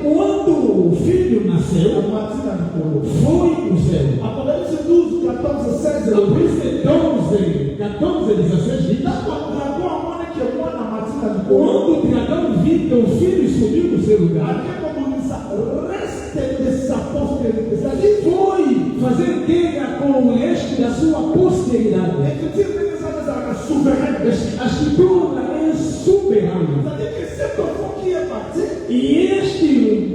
[SPEAKER 2] quando o filho nasceu, foi o céu.
[SPEAKER 1] Apocalypse 12, 14, 16.
[SPEAKER 2] Apocalipse 12, 14, 16 diz: quando o dragão viu que o filho subiu do seu lugar,
[SPEAKER 1] Reste de sa postérité. C'est-à-dire,
[SPEAKER 2] foi fazer guerra com o resto da sua posteridade.
[SPEAKER 1] l'écriture dit que ça nous a souverain.
[SPEAKER 2] A escritura é soberana.
[SPEAKER 1] C'est-à-dire que cet enfant qui est parti,
[SPEAKER 2] E este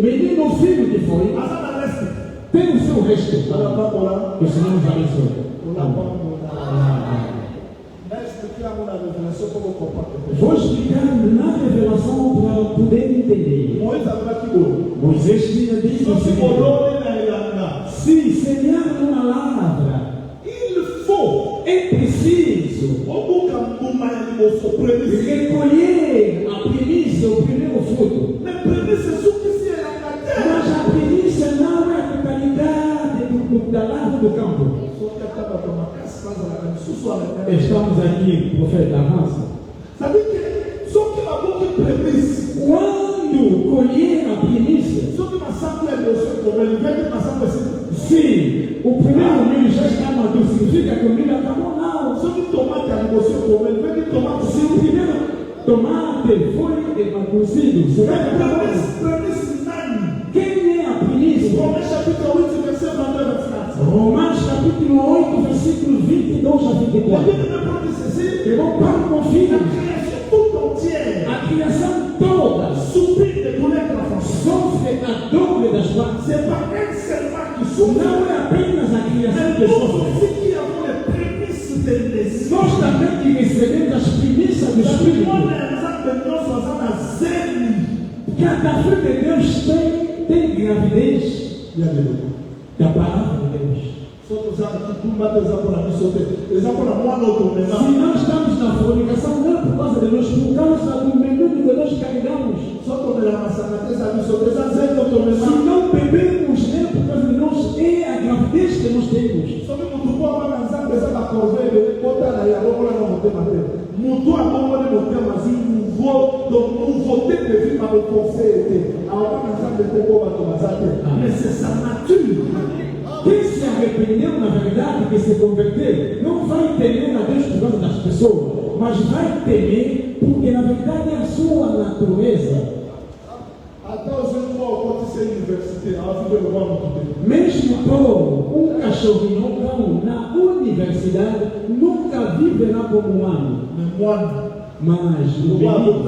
[SPEAKER 2] menino filho que foi,
[SPEAKER 1] à ça reste.
[SPEAKER 2] tem o seu resto.
[SPEAKER 1] On n'a pas pour là.
[SPEAKER 2] Que o Senhor nos abençoe.
[SPEAKER 1] On n'a pas pour là. Mais expliquer à mon révélation comment comprendre.
[SPEAKER 2] Vou explicar na revelação para poder entender.
[SPEAKER 1] Moïse a pas qui bon.
[SPEAKER 2] Moisés tinha dito o
[SPEAKER 1] Sauf que
[SPEAKER 2] seguinte:
[SPEAKER 1] mon nom est dans la
[SPEAKER 2] se semear uma lavra,
[SPEAKER 1] il faut.
[SPEAKER 2] é preciso
[SPEAKER 1] Au bout d'un moment, il faut prémices.
[SPEAKER 2] recolher a primícia, o primeiro fruto.
[SPEAKER 1] Mais prémices, c'est ce qui est dans la terre.
[SPEAKER 2] Mas a primícia não é a totalidade da lavra do campo.
[SPEAKER 1] Só que acaba com uma cascada lá, isso só é.
[SPEAKER 2] Estamos aqui, profeta, avança.
[SPEAKER 1] Sabe que só que a boca é prémices.
[SPEAKER 2] Quando colher a primícia,
[SPEAKER 1] Só que uma santa é Deus, como ele vem de uma santa assim.
[SPEAKER 2] se o primeiro milho já está maduro, significa que o milho acabou? Não.
[SPEAKER 1] Só que tomate é você, como ele vem de tomate.
[SPEAKER 2] Se o primeiro tomate foi amadurecido, será que acabou?
[SPEAKER 1] Prémices nani.
[SPEAKER 2] Quem é a primícia?
[SPEAKER 1] Romains chapitre 8, verset 22 à 24.
[SPEAKER 2] Romanos capítulo 8, versículos 22 a
[SPEAKER 1] La
[SPEAKER 2] 24.
[SPEAKER 1] Bible me dit ceci.
[SPEAKER 2] Et mon Père confie
[SPEAKER 1] La création toute entière
[SPEAKER 2] a criação toda
[SPEAKER 1] soupire de douleur de la France.
[SPEAKER 2] sofre a dor da sua.
[SPEAKER 1] C'est pas elle seulement qui souffre.
[SPEAKER 2] Não é apenas a criação
[SPEAKER 1] Mais
[SPEAKER 2] que
[SPEAKER 1] nous
[SPEAKER 2] sofre.
[SPEAKER 1] aussi qui avons les prémices de l'esprit.
[SPEAKER 2] Nós também que recebemos as primícias do Espírito. Cada filho de Deus tem gravidez da palavra de Deus. Se nós estamos na fornicação, não é por causa de nós, por causa do menudo que nós carregamos. Se não bebemos, não é por causa de nós, é a gravidez que nós temos.
[SPEAKER 1] Mais c'est sa nature.
[SPEAKER 2] Quem se arrependeu, na verdade, que se converteu, não vai temer a Deus por causa das pessoas, mas vai temer porque, na verdade, é a sua natureza. Mesmo por cachorrinho na universidade, nunca viverá como humano. Mas o menino,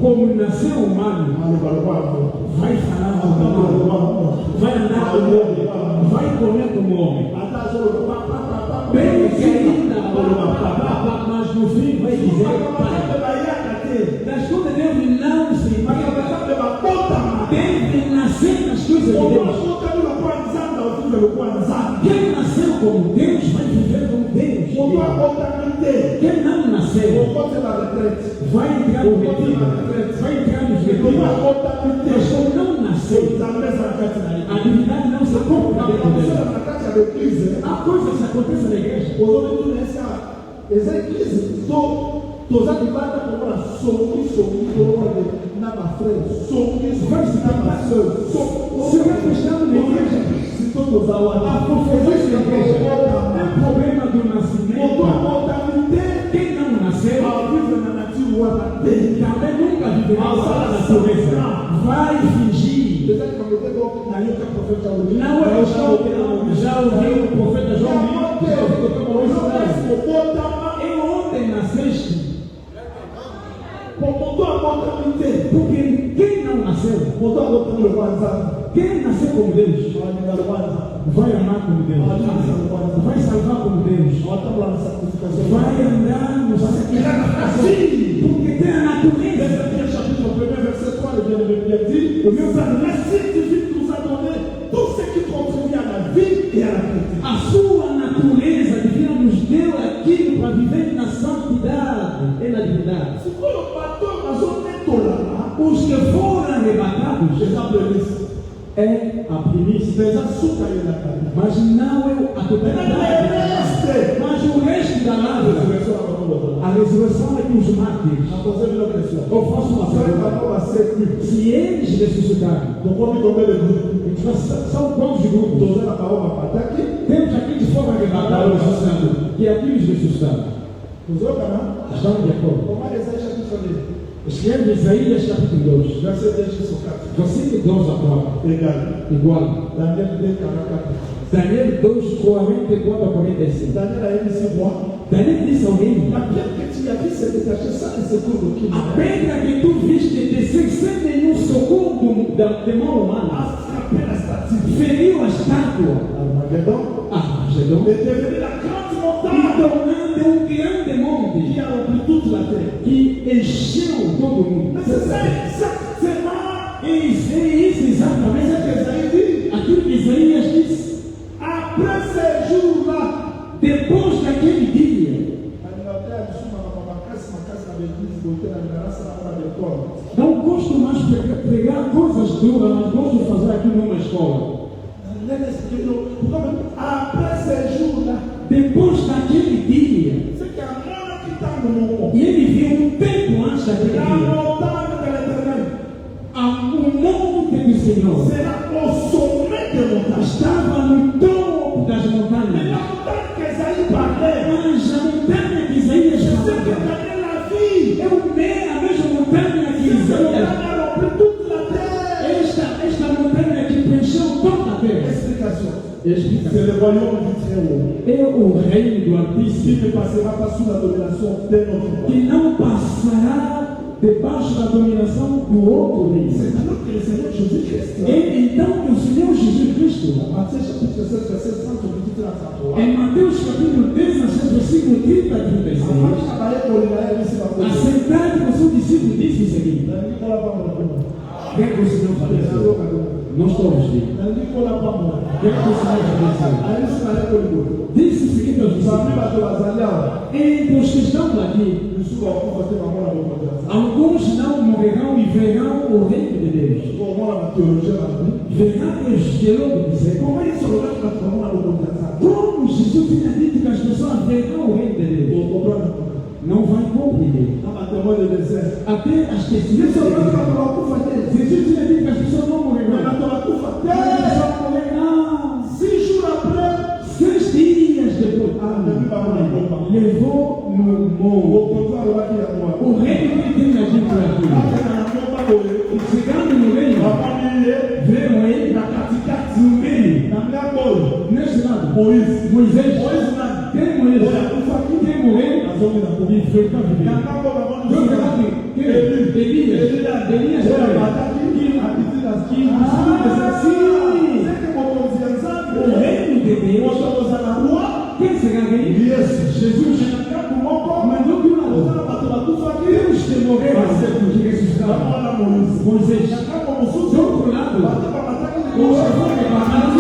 [SPEAKER 2] como nasceu humano, vai falar como humano, vai andar como homem, vai comer como homem. Bem que ainda, mas no fim vai dizer pai. Das coisas de Deus não se deve nascer nas coisas de Deus. Quem nasceu como Deus vai viver como Deus. Quem não nasceu vai entrar no retiro, vai entrar nos retiros. Mas como não nasceu, a divindade não se compra dentro dele. Há coisas que acontecem na igreja. Vai se tratar. Se vai fechando na igreja, a confusão da igreja é problema do nascimento. Quem não nasceu, também nunca viverá a natureza. Vai fingir. Não é o show que já ouviu o profeta João. E ontem nasceste. Porque quem não nasceu, quem nasceu como Deus, vai amar como Deus, vai salvar como Deus, vai andar no sacrifício, porque tem a natureza. A sua natureza divina nos deu aquilo para viver na santidade e na divindade. Os que foram arrebatados é a primícia, mas não é a totalidade. Mas o resto da lábia, a ressurreição é que os mártires. Eu faço uma pergunta: se eles ressuscitaram, são quantos grupos? Temos aqueles que foram arrebatados, e aqueles ressuscitaram. Estão de acordo? Escreve Isaías capítulo 2, versículo 12 a 4. Igual. Daniel 2, 44 a 45. Daniel disse ao rei: a pedra que tu viste descer sem nenhum socorro de mão humana feriu a estátua Armagedon e tornando um grande monte que encheu todo mundo. E isso exatamente aquilo que Isaías disse. Depois daquele dia, não gosto mais de pregar coisas duras, mas gosto de fazer aquilo numa escola. Depois daquele dia, e ele viu um tempo antes daquele dia, um monte do Senhor estava no topo das montanhas. Mas a montanha que Isaías falava é a mesma montanha que Isaías. Esta montanha que preencheu toda a terra.
[SPEAKER 1] C'est le royaume
[SPEAKER 2] É o reino do
[SPEAKER 1] qui
[SPEAKER 2] Altíssimo,
[SPEAKER 1] ne passera pas sous la domination d'un autre roi.
[SPEAKER 2] que não passará debaixo da dominação do outro reino.
[SPEAKER 1] C'est alors que le Seigneur Jésus-Christ,
[SPEAKER 2] E então que o Senhor Jesus Cristo,
[SPEAKER 1] Matthieu chapitre 16, verset 30 au petit 33,
[SPEAKER 2] em Mateus capítulo 16, versículo 30 a 36, assentado com seu discípulo, disse o seguinte: o que é que o Senhor faleceu? Não estou vestido. O que é que o Senhor faleceu? Disse o seguinte aos discípulos: entre os que estão aqui, alguns não morrerão e verão o reino de Deus. Verão os teólogos dizer, como Jesus tinha dito que as pessoas verão o reino de Deus. Não vai compreender. Até as pessoas. Jesus tinha dito que as pessoas não morrerão. Não. 6 dias depois, levou no morro. O reino que tem na gente aqui. Chegando no reino, veio ele no meio. Nesse lado, Moisés. Quem morreu? Quem morreu? E foi para viver. Elias. O reino de Deus. Quem será ele? Jesus. Mandou que Deus que morreu que ressuscitaram. Moisés. Do outro lado, o chefão de Barão Elias.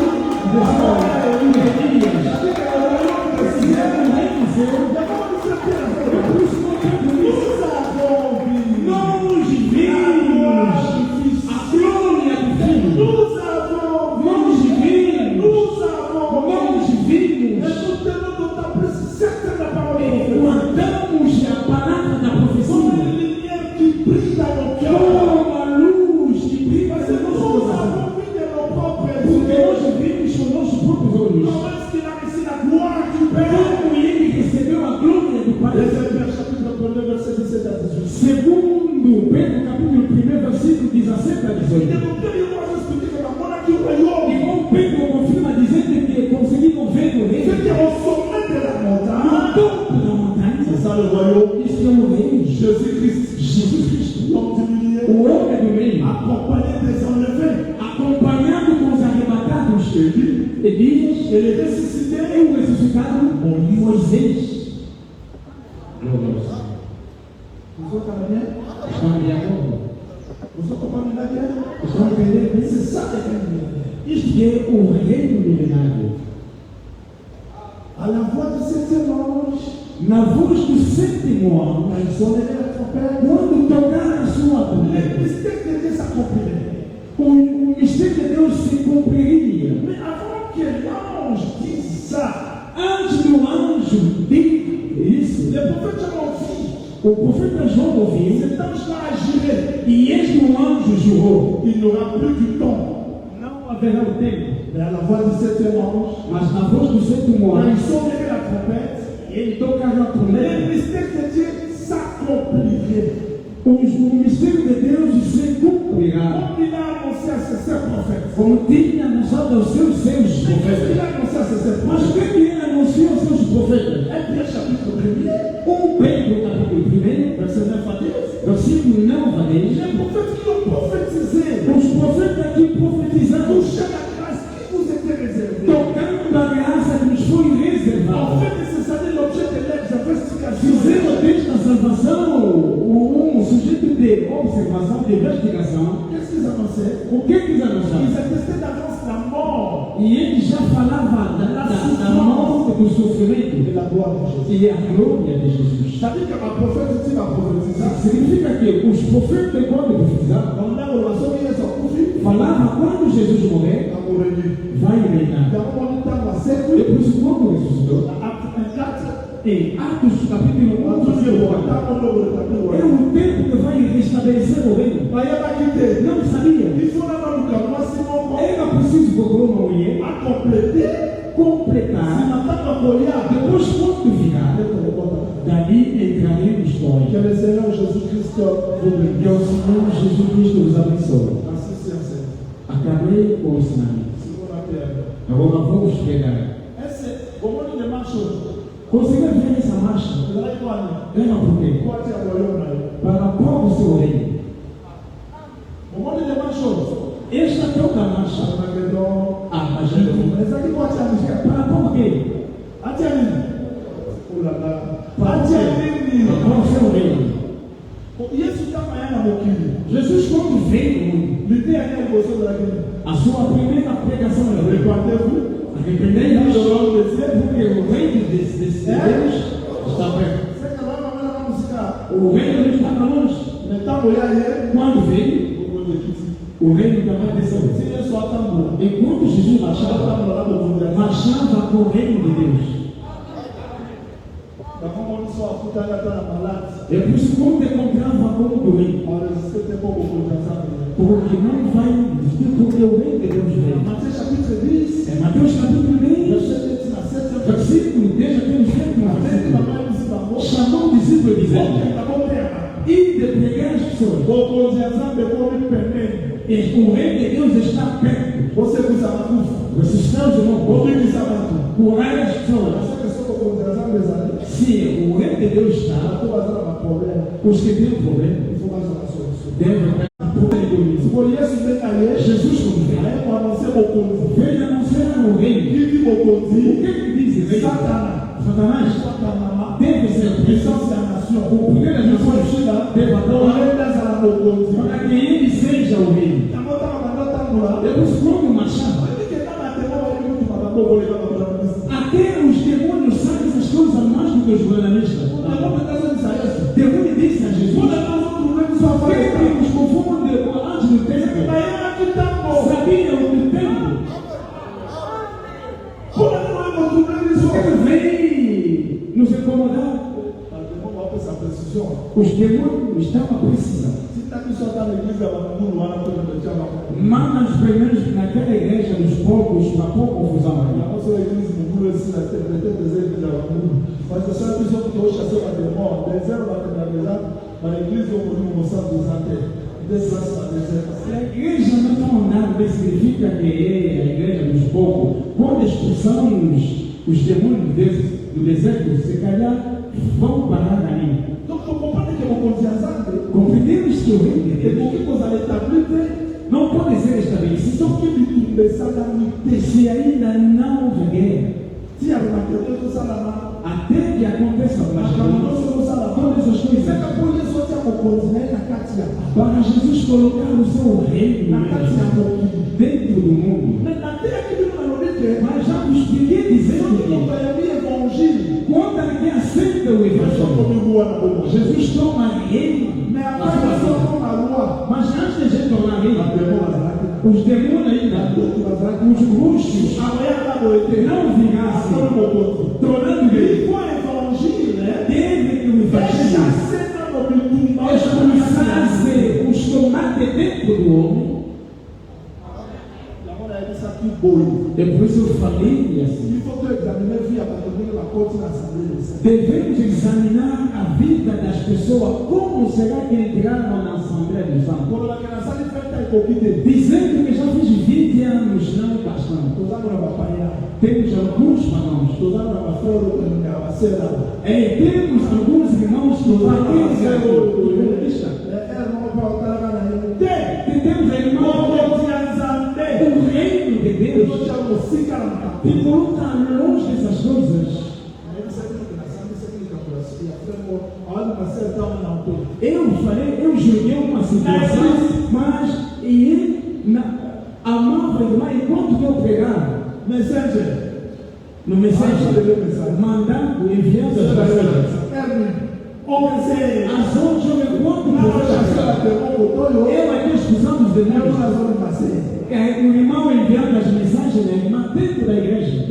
[SPEAKER 2] Nós vimos a glória do Filho. Nós vimos guardamos a palavra da profecia como a luz que brilha em nossos corações. Porque nós vimos com nossos próprios olhos como ele recebeu a glória do Pai. Segundo Pedro capítulo 1, versículo 17 a 18. E como Pedro confirma dizendo que conseguiram ver o reino no topo da montanha. Isso é o reino. Jesus Cristo. O homem do meio. Acompanhado com os arrebatados. Elias. Ele ressuscitado por Moisés. Estão de acordo? Estão entendendo? Isto é o reino milenário.
[SPEAKER 1] À la voix du septième ange,
[SPEAKER 2] Na voz do sétimo anjo,
[SPEAKER 1] quand il sonnerait la trompette,
[SPEAKER 2] quando tocar a sua
[SPEAKER 1] le
[SPEAKER 2] trombeta,
[SPEAKER 1] mystère de Dieu s'accomplirait.
[SPEAKER 2] o mistério de Deus se cumpriria.
[SPEAKER 1] Mais avant que l'ange dise ça,
[SPEAKER 2] Antes do anjo dizer isso,
[SPEAKER 1] le prophète Jean dit,
[SPEAKER 2] o profeta João ouviu,
[SPEAKER 1] cet ange-là a juré
[SPEAKER 2] e este anjo jurou:
[SPEAKER 1] qu'il n'aura plus du temps.
[SPEAKER 2] não haverá o tempo.
[SPEAKER 1] Mais à la voix du septième ange,
[SPEAKER 2] Mas na voz do sétimo
[SPEAKER 1] quand il
[SPEAKER 2] anjo,
[SPEAKER 1] sonnerait la trompette,
[SPEAKER 2] ele tocará a
[SPEAKER 1] le
[SPEAKER 2] trombeta.
[SPEAKER 1] mystère de Dieu s'accomplirait.
[SPEAKER 2] O mistério de Deus se cumprirá,
[SPEAKER 1] Comme il a annoncé à ses prophètes.
[SPEAKER 2] como tinha anunciado aos seus
[SPEAKER 1] Mais qu'est-ce qu'il
[SPEAKER 2] profetas.
[SPEAKER 1] a annoncé à ses
[SPEAKER 2] Mas o
[SPEAKER 1] prophètes?
[SPEAKER 2] que ele anunciou aos seus profetas?
[SPEAKER 1] Pierre chapitre 1er,
[SPEAKER 2] Pedro capítulo 1,
[SPEAKER 1] verset 9 à 10.
[SPEAKER 2] versículo 9 a 10.
[SPEAKER 1] Les prophètes qui ont prophétisé,
[SPEAKER 2] Os profetas que profetizaram,
[SPEAKER 1] touchaient la grâce qui vous était réservée.
[SPEAKER 2] tocando a graça que nos foi
[SPEAKER 1] En
[SPEAKER 2] reservada,
[SPEAKER 1] fait, c'est ça l'objet de leurs investigations.
[SPEAKER 2] fizeram desta salvação um sujeito de observação, de investigação.
[SPEAKER 1] Qu'est-ce qu'ils annonçaient?
[SPEAKER 2] O que eles anunciaram?
[SPEAKER 1] Ils attestaient d'avance la mort
[SPEAKER 2] E ele já falava da morte, do sofrimento
[SPEAKER 1] de la gloire de Jésus.
[SPEAKER 2] e a glória de Jesus.
[SPEAKER 1] Ça veut dire que ma prophète dit ma prophétisation.
[SPEAKER 2] Significa que os profetas, quando profetizaram,
[SPEAKER 1] On a relation qui est sortie.
[SPEAKER 2] falavam quando Jesus morrer,
[SPEAKER 1] À mon revenu.
[SPEAKER 2] vai reinar.
[SPEAKER 1] Dans mon temps, à 7
[SPEAKER 2] Depois, quando ressuscitou,
[SPEAKER 1] acte 4,
[SPEAKER 2] em Atos capítulo 1,
[SPEAKER 1] on dit
[SPEAKER 2] versículo
[SPEAKER 1] le
[SPEAKER 2] 4,
[SPEAKER 1] temps, on le rétablit.
[SPEAKER 2] é o tempo que vai restabelecer o reino.
[SPEAKER 1] Bah, il y a pas quitté.
[SPEAKER 2] Não sabia.
[SPEAKER 1] Il faut avoir le cas. Moi, c'est mon corps.
[SPEAKER 2] Era preciso procurar uma mulher,
[SPEAKER 1] À compléter. Si
[SPEAKER 2] completar,
[SPEAKER 1] ma tante a Goliath,
[SPEAKER 2] depois quando virar, dali entrarei na história.
[SPEAKER 1] que le Seigneur Jésus-Christ vous bénisse.
[SPEAKER 2] Que o Senhor Jesus Cristo os abençoe.
[SPEAKER 1] Merci, Seigneur.
[SPEAKER 2] Acabei com o ensinamento.
[SPEAKER 1] Simon la Pierre.
[SPEAKER 2] Agora vamos pegar.
[SPEAKER 1] Est-ce que
[SPEAKER 2] marche.
[SPEAKER 1] ezalaki wana
[SPEAKER 2] Lève pour quê?
[SPEAKER 1] koatia royaume na yo
[SPEAKER 2] Par rapport au seu reino.
[SPEAKER 1] omoni de ma chose
[SPEAKER 2] Esta toda marche.
[SPEAKER 1] Armageddon
[SPEAKER 2] Ah, mas já não.
[SPEAKER 1] ezalaki koatia misika
[SPEAKER 2] Par rapport a quê?
[SPEAKER 1] atia nini olala
[SPEAKER 2] Par
[SPEAKER 1] atia nini
[SPEAKER 2] rapport ao seu reino.
[SPEAKER 1] yesu ntango aya na mokili
[SPEAKER 2] Jesus, quando veio no mundo,
[SPEAKER 1] lide yake liboso ezalaki nini
[SPEAKER 2] a sua primeira pregação era
[SPEAKER 1] repentez-vous
[SPEAKER 2] arrependei-vos, porque o reino desse Deus está perto.
[SPEAKER 1] seke bana bana na musika
[SPEAKER 2] O reino não está para longe.
[SPEAKER 1] me ntango ya ye
[SPEAKER 2] Quando veio,
[SPEAKER 1] bokonzi ekiti
[SPEAKER 2] o reino também desceu.
[SPEAKER 1] si yesu atambola
[SPEAKER 2] Enquanto Jesus marchava,
[SPEAKER 1] atambola na bokonzi ya
[SPEAKER 2] marchava com o reino de Deus.
[SPEAKER 1] bakomoni so afutaki ata na maladi
[SPEAKER 2] É por isso que quando encontrava com o doente,
[SPEAKER 1] aresiste te mpo bokonzi ya nzambe
[SPEAKER 2] porque não vai existir, porque o reino de Deus veio.
[SPEAKER 1] Matthieu chapitre 10
[SPEAKER 2] É Mateus capítulo 10,
[SPEAKER 1] verset 8 na 7
[SPEAKER 2] versículo 10 até o 7.
[SPEAKER 1] atende bamayebisi bango
[SPEAKER 2] Chamou o discípulo dizendo:
[SPEAKER 1] okenda botema
[SPEAKER 2] e de pregar as pessoas.
[SPEAKER 1] bokonzi ya nzambe ekomi pembeni
[SPEAKER 2] E o reino de Deus está perto.
[SPEAKER 1] bosekisa bakufa
[SPEAKER 2] Vocês estão de novo.
[SPEAKER 1] bobikisa bato
[SPEAKER 2] Curar as pessoas.
[SPEAKER 1] baseke so bokonzi ya nzambe ezali
[SPEAKER 2] Se o reino de Deus está,
[SPEAKER 1] bato baza na baproblème
[SPEAKER 2] os que têm problema
[SPEAKER 1] ifo bazwa na solution
[SPEAKER 2] devem procurar egoísmo.
[SPEAKER 1] sikoyo yesu nde na ye
[SPEAKER 2] Jesus, quando veio,
[SPEAKER 1] aye koanonse bokonzi
[SPEAKER 2] veio anunciar o reino.
[SPEAKER 1] kiti
[SPEAKER 2] O
[SPEAKER 1] bokonzi
[SPEAKER 2] que que diz reino?
[SPEAKER 1] satana
[SPEAKER 2] Satanás
[SPEAKER 1] satanama
[SPEAKER 2] deve ser
[SPEAKER 1] puissance ya nation
[SPEAKER 2] o poder das nações deve adorar
[SPEAKER 1] oyenda azala bokonzi
[SPEAKER 2] para que ele seja o reino.
[SPEAKER 1] yango ntaka banda tambola
[SPEAKER 2] Deus, quando marchava,
[SPEAKER 1] ekenda na temo bayebi kutu bakabokoleka bakolamisi
[SPEAKER 2] até os demônios sabem essas coisas mais do que os jornalistas.
[SPEAKER 1] yango petazonisa yesu
[SPEAKER 2] Demônio disse a Jesus:
[SPEAKER 1] mpona nazotume biso
[SPEAKER 2] por que
[SPEAKER 1] afaeka
[SPEAKER 2] nos confundem antes do tempo?
[SPEAKER 1] bayebaki ntango
[SPEAKER 2] Sabiam do tempo.
[SPEAKER 1] mpona naoyekotume biso
[SPEAKER 2] Ele veio nos incomodar.
[SPEAKER 1] bademo bapesa précision
[SPEAKER 2] Os demônios estavam precisando.
[SPEAKER 1] tika biso ata na eglize ya bamungulu wana mpo nametia bango
[SPEAKER 2] Mas primeiros naquela igreja dos poucos, para pouca confusão ali.
[SPEAKER 1] yango so eglize mungulu esila te peut-être eza eglize ya bamungulu parce que soki biso tochasse bademo désert bakendakeza baeglize oyo molimo mosantu eza te nde sasi na désert
[SPEAKER 2] Se a igreja não está andando, significa que é a igreja dos poucos. Quando expulsamos os demônios do deserto, se calhar vão parar ali.
[SPEAKER 1] donc tokomprendre ke bokonzi ya nzambe
[SPEAKER 2] Compreendemos que o reino de Deus
[SPEAKER 1] ekoki kozala établi te
[SPEAKER 2] não pode ser estabelecido
[SPEAKER 1] soki bitumba esalami te
[SPEAKER 2] se ainda não houver guerra.
[SPEAKER 1] ti ya bamaketo tosalama
[SPEAKER 2] Até que aconteça o
[SPEAKER 1] makambo
[SPEAKER 2] machucado,
[SPEAKER 1] nyonso tosalama
[SPEAKER 2] todas as coisas.
[SPEAKER 1] esaka mpo yesu otia mokonzi na ye na kati ya
[SPEAKER 2] Para Jesus colocar o seu reino
[SPEAKER 1] na kati ya mokili
[SPEAKER 2] dentro do mundo.
[SPEAKER 1] me nateyaki bino nalobi te
[SPEAKER 2] Mas já vos expliquei dizendo
[SPEAKER 1] soki
[SPEAKER 2] que
[SPEAKER 1] tokoyebi évangile
[SPEAKER 2] quando alguém aceita o
[SPEAKER 1] yesu
[SPEAKER 2] evangelho,
[SPEAKER 1] akomi rua na bomo
[SPEAKER 2] Jesus toma reino.
[SPEAKER 1] me apres nazokoma roi
[SPEAKER 2] Mas antes de gente tomar reino,
[SPEAKER 1] bademo bazalaki
[SPEAKER 2] os demônios ainda,
[SPEAKER 1] bato bazalaki
[SPEAKER 2] os russos,
[SPEAKER 1] akoyaka boye te
[SPEAKER 2] não vingassem,
[SPEAKER 1] akoli mokonzi
[SPEAKER 2] tornando rei.
[SPEAKER 1] ifo évangile
[SPEAKER 2] Teve que o evangelho
[SPEAKER 1] echase nano bitumba
[SPEAKER 2] expulsasse os tomates dentro do homem.
[SPEAKER 1] yango nayebisaki boye
[SPEAKER 2] É por isso eu falei assim.
[SPEAKER 1] il faut toexamine vie ya bato ndenge bakoti na assemblée de saint
[SPEAKER 2] Devemos examinar a vida das pessoas. Como será que entraram na Assembleia dos Santos?
[SPEAKER 1] kolobaka nasali fete ekoki te
[SPEAKER 2] Dizendo que já fiz 20 anos não bastante.
[SPEAKER 1] tozango na bapaya
[SPEAKER 2] Temos alguns irmãos.
[SPEAKER 1] tozango na bafrere ya basera
[SPEAKER 2] Temos alguns irmãos que
[SPEAKER 1] tozango na
[SPEAKER 2] aqueles
[SPEAKER 1] basere
[SPEAKER 2] que
[SPEAKER 1] oyo ere moko mpe otalaka na ye te
[SPEAKER 2] temos irmãos
[SPEAKER 1] mokonzi ya nzambe
[SPEAKER 2] o reino de Deus
[SPEAKER 1] ezotia mosika na makambo
[SPEAKER 2] que coloca longe dessas coisas.
[SPEAKER 1] nayebisaki ete nasambisaki likambo ya frere moko awali masere ntango na mpe
[SPEAKER 2] Eu julguei uma situação, mas amava a irmã enquanto que eu pregava.
[SPEAKER 1] messenger
[SPEAKER 2] No mensagem, mandando, enviando as pessoas. Às 11 eu encontro eu aqui expulsando os demônios. O irmão enviando as mensagens, a irmã dentro da igreja.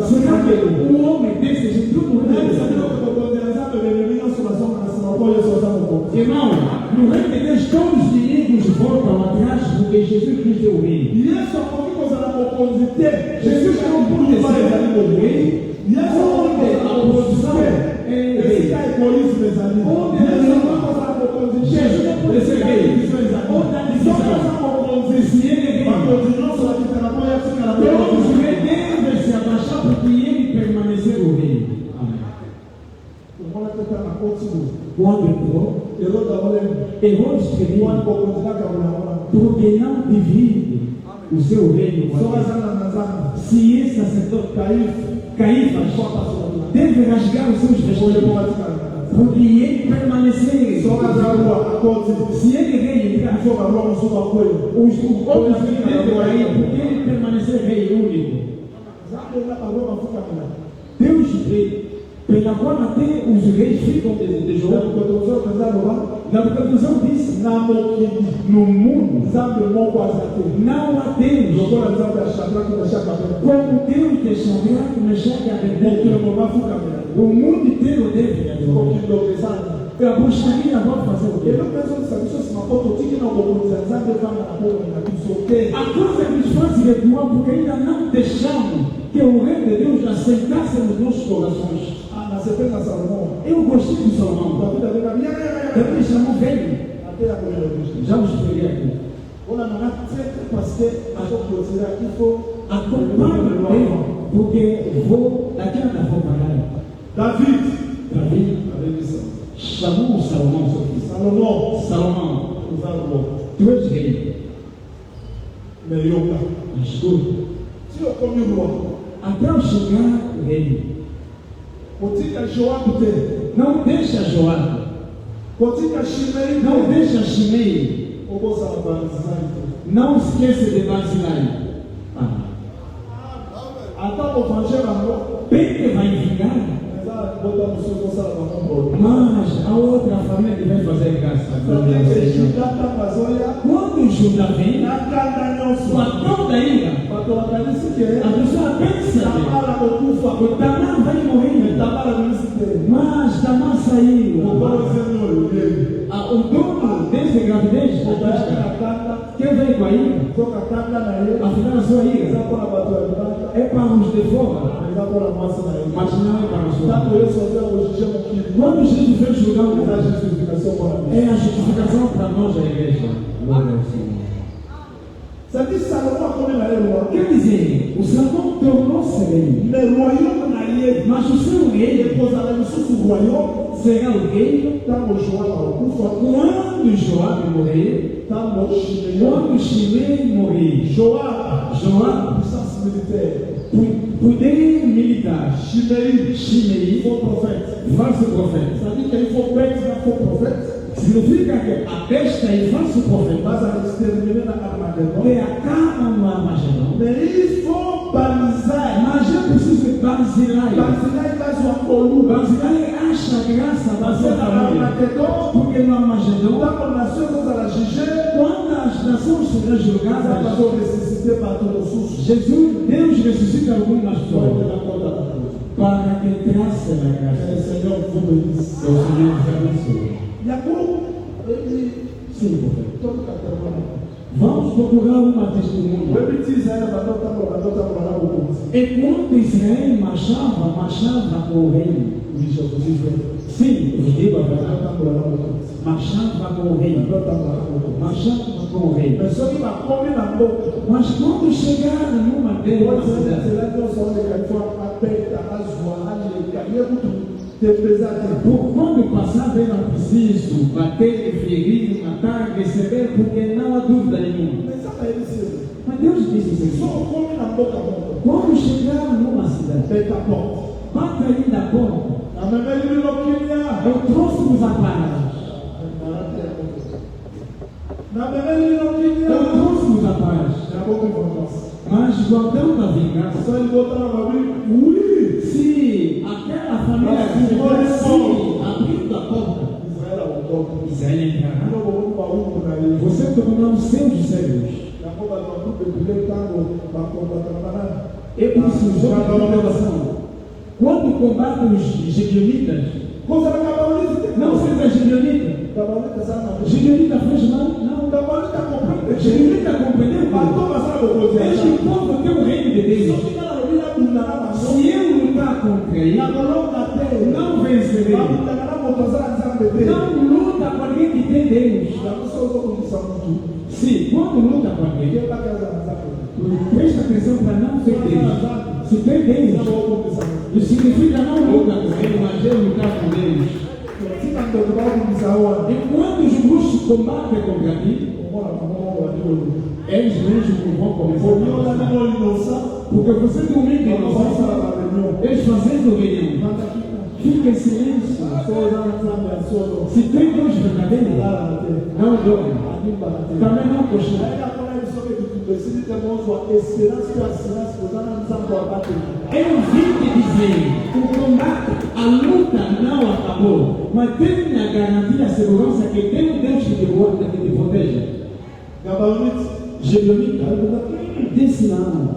[SPEAKER 2] Será que o homem desse de tudo irmão, no reino de Deus todos os inimigos voltam atrás porque Jesus Cristo é o rei. Jesus não pode ser o rei. Onde a oposição é rei. Onde Jesus não pode ser rei. Onde a divisão, se ele é rei, todos os reis devem se abaixar porque ele permite
[SPEAKER 1] afuta na kotilo.
[SPEAKER 2] Quando entrou,
[SPEAKER 1] Herodes abalendo.
[SPEAKER 2] Herodes queria,
[SPEAKER 1] Quando bokonzaka kuna
[SPEAKER 2] porque não divide o seu reino com
[SPEAKER 1] Só
[SPEAKER 2] a
[SPEAKER 1] azana na zana.
[SPEAKER 2] se esse sacerdote Caífas deve rasgar os seus vestidos, porque ele permanecer.
[SPEAKER 1] Só azana a kotilo.
[SPEAKER 2] Se ele rei entrar,
[SPEAKER 1] Só a rua musuba koyo.
[SPEAKER 2] os outros devem cair, porque ele permanecer rei único.
[SPEAKER 1] Zambe na rua mafuta kuna.
[SPEAKER 2] Deus veio, pela qual até os reis ficam desejosos.
[SPEAKER 1] Quando pensar
[SPEAKER 2] Nabucodonosor disse: no mundo
[SPEAKER 1] Zambe moko azate.
[SPEAKER 2] não há Deus
[SPEAKER 1] Lokola Zambe ashadraki na shaka.
[SPEAKER 2] como Deus de Shadraque, Mesaque e
[SPEAKER 1] Mokilo
[SPEAKER 2] Abednego.
[SPEAKER 1] mafuta.
[SPEAKER 2] O mundo inteiro deve adorar.
[SPEAKER 1] Mokilo kesana.
[SPEAKER 2] A bruxaria vai fazer o
[SPEAKER 1] Eu
[SPEAKER 2] quê?
[SPEAKER 1] não penso nessa pessoa se uma foto tinha não vou dizer Zambe vanga na boca na bisote.
[SPEAKER 2] A coisa que nos faz recuar, porque ainda não deixamos que o reino de Deus assentasse nos nossos corações.
[SPEAKER 1] Ah, na sequência Salomão.
[SPEAKER 2] Eu gostei de Salomão.
[SPEAKER 1] Davi vem a minha.
[SPEAKER 2] Também chamou velho.
[SPEAKER 1] Até a mulher do Cristo.
[SPEAKER 2] Já os peguei aqui.
[SPEAKER 1] Olha, não há sempre parce que a foto tirar aqui for
[SPEAKER 2] Acompanhe, porque vou, daqui a pouco vou parar.
[SPEAKER 1] David.
[SPEAKER 2] Davi
[SPEAKER 1] A bendição.
[SPEAKER 2] chamou Salomão, seu filho.
[SPEAKER 1] Salomão.
[SPEAKER 2] Salomão,
[SPEAKER 1] Usar o bom.
[SPEAKER 2] tu és rei.
[SPEAKER 1] Melhoca.
[SPEAKER 2] Escuta,
[SPEAKER 1] Se eu comi o rua.
[SPEAKER 2] até eu chegar o reino,
[SPEAKER 1] Cotica Joab tem.
[SPEAKER 2] não deixa Joabe,
[SPEAKER 1] Cotica Shimei.
[SPEAKER 2] não deixa Shimei,
[SPEAKER 1] O bom Salabazai.
[SPEAKER 2] não esqueça de Barzilai.
[SPEAKER 1] Até o evangelho.
[SPEAKER 2] Bem que vai vingar,
[SPEAKER 1] Mas a botar no seu Salabazai.
[SPEAKER 2] mas a outra família que vai fazer graça. Glória ao Senhor. Quando Judá vem, com a toda ira, a pessoa pensa que Tamar vai morrer, mas Tamar saiu. O dono dessa gravidez, quem veio com a ira, afinal a sua ira é para os de fora, mas não é para os outros. Quando Jesus veio julgar o mundo, é a justificação para nós, a igreja. Glória ao Senhor. Quer dizer, o Salomão tornou-se rei, mas o seu reino será o reino quando Joabe morrer, quando Shimei morrer. Joabe, poder militar, Shimei, falso profeta. Significa que a besta e falso profeta que acabam no Armagedon. Mas é preciso que Barzilai acha graça da sua família. Porque no Armagedon, quando as nações serão julgadas, Deus ressuscita algumas pessoas para que traça na graça. O Senhor te abençoe. Sim, profeta. Vamos procurar uma testemunha. Enquanto Israel marchava com o reino. Sim, os digo a verdade. Marchava com o reino. Marchava com o reino. Mas quando chegaram numa delas, por quando passava era preciso bater, ferir, matar, receber, porque não há dúvida nenhuma. Mas Deus disse assim: quando chegaram numa cidade, bata aí na porta, eu trouxe-vos a paz. Eu trouxe-vos a paz. Mas guardando a vingança, se aquela família abrindo a porta, Israel entrará. Você tornou seus servos. É por isso que revelação. Quando combatem os gibeonitas, não seja gibeonita. Gibeonita fez mal? Não. Gibeonita compreendeu? Este povo tem o reino de Deus. Se eu lutar contra ele, não vencerei. Não luta com alguém que tem Deus. Sim, quando luta com alguém, presta atenção para não ter Deus. Se tem Deus, isso significa não luta com ele, mas eu lutar com Deus. Enquanto os russos combatem contra ti, eles mesmos vão começar a pensar. Porque você domingo eles fazendo reunião, fica em silêncio. Se tem dois verdadeiros, não dorme, também não cochila. Eu vim te dizer, o combate, a luta não acabou, mas tem a garantia, a segurança que tem um Deus que te protege. Gebionique disse não.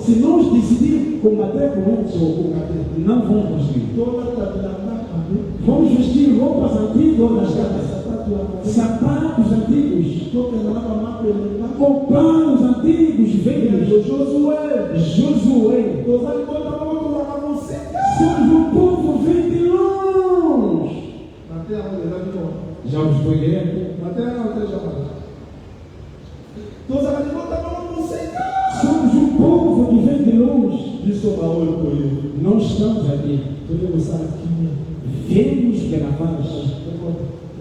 [SPEAKER 2] Se nós decidirmos combater com outros, não vamos conseguir. Vamos vestir roupas antigas das casas, sapatos antigos, panos antigos, velhos. Josué. Somos um povo vem de longe. Já os conhece? Somos um povo que vem de longe. Não estamos aqui. Viemos gravar.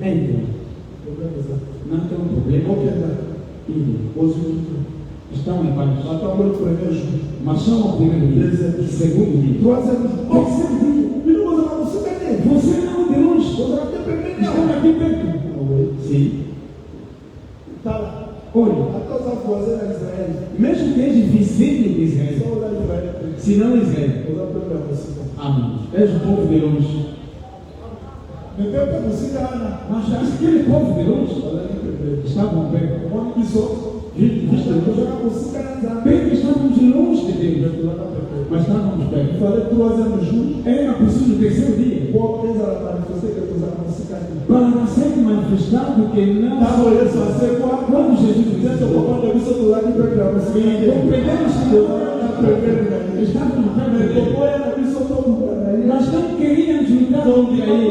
[SPEAKER 2] Entra. Não tem um problema. Estão em paz. Mas são o primeiro dia. Segundo dia. Terceiro dia. Você não de longe. Estão aqui perto. Sim. Olha, mesmo que eles vizinhos de Israel, se não Israel, amém. És o povo de longe. Mas aquele povo de longe estavam perto. Bem que estávamos longe de Deus, mas estávamos perto. Era preciso o terceiro dia para ser manifestado que não. Quando Jesus disse, compreendemos que estávamos perto de Deus, mas não queríamos lutar contra ele.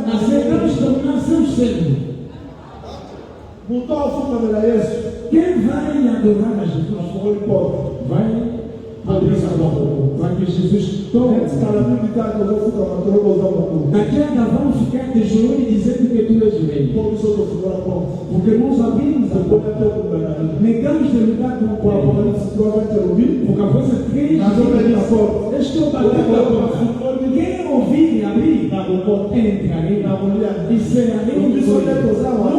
[SPEAKER 2] Aceitamos tornar seus servos. Quem vai adorar a Jesus? Vai abrir a boca. Vai que Jesus tome. Daqui a vamos ficar de joelho dizendo que tu és o rei. Porque nós abrimos a boca. Negamos de lutar com o povo. Porque a vossa crente estou batendo a porta. Quem ouvir e abrir, entrarei e serei. Nós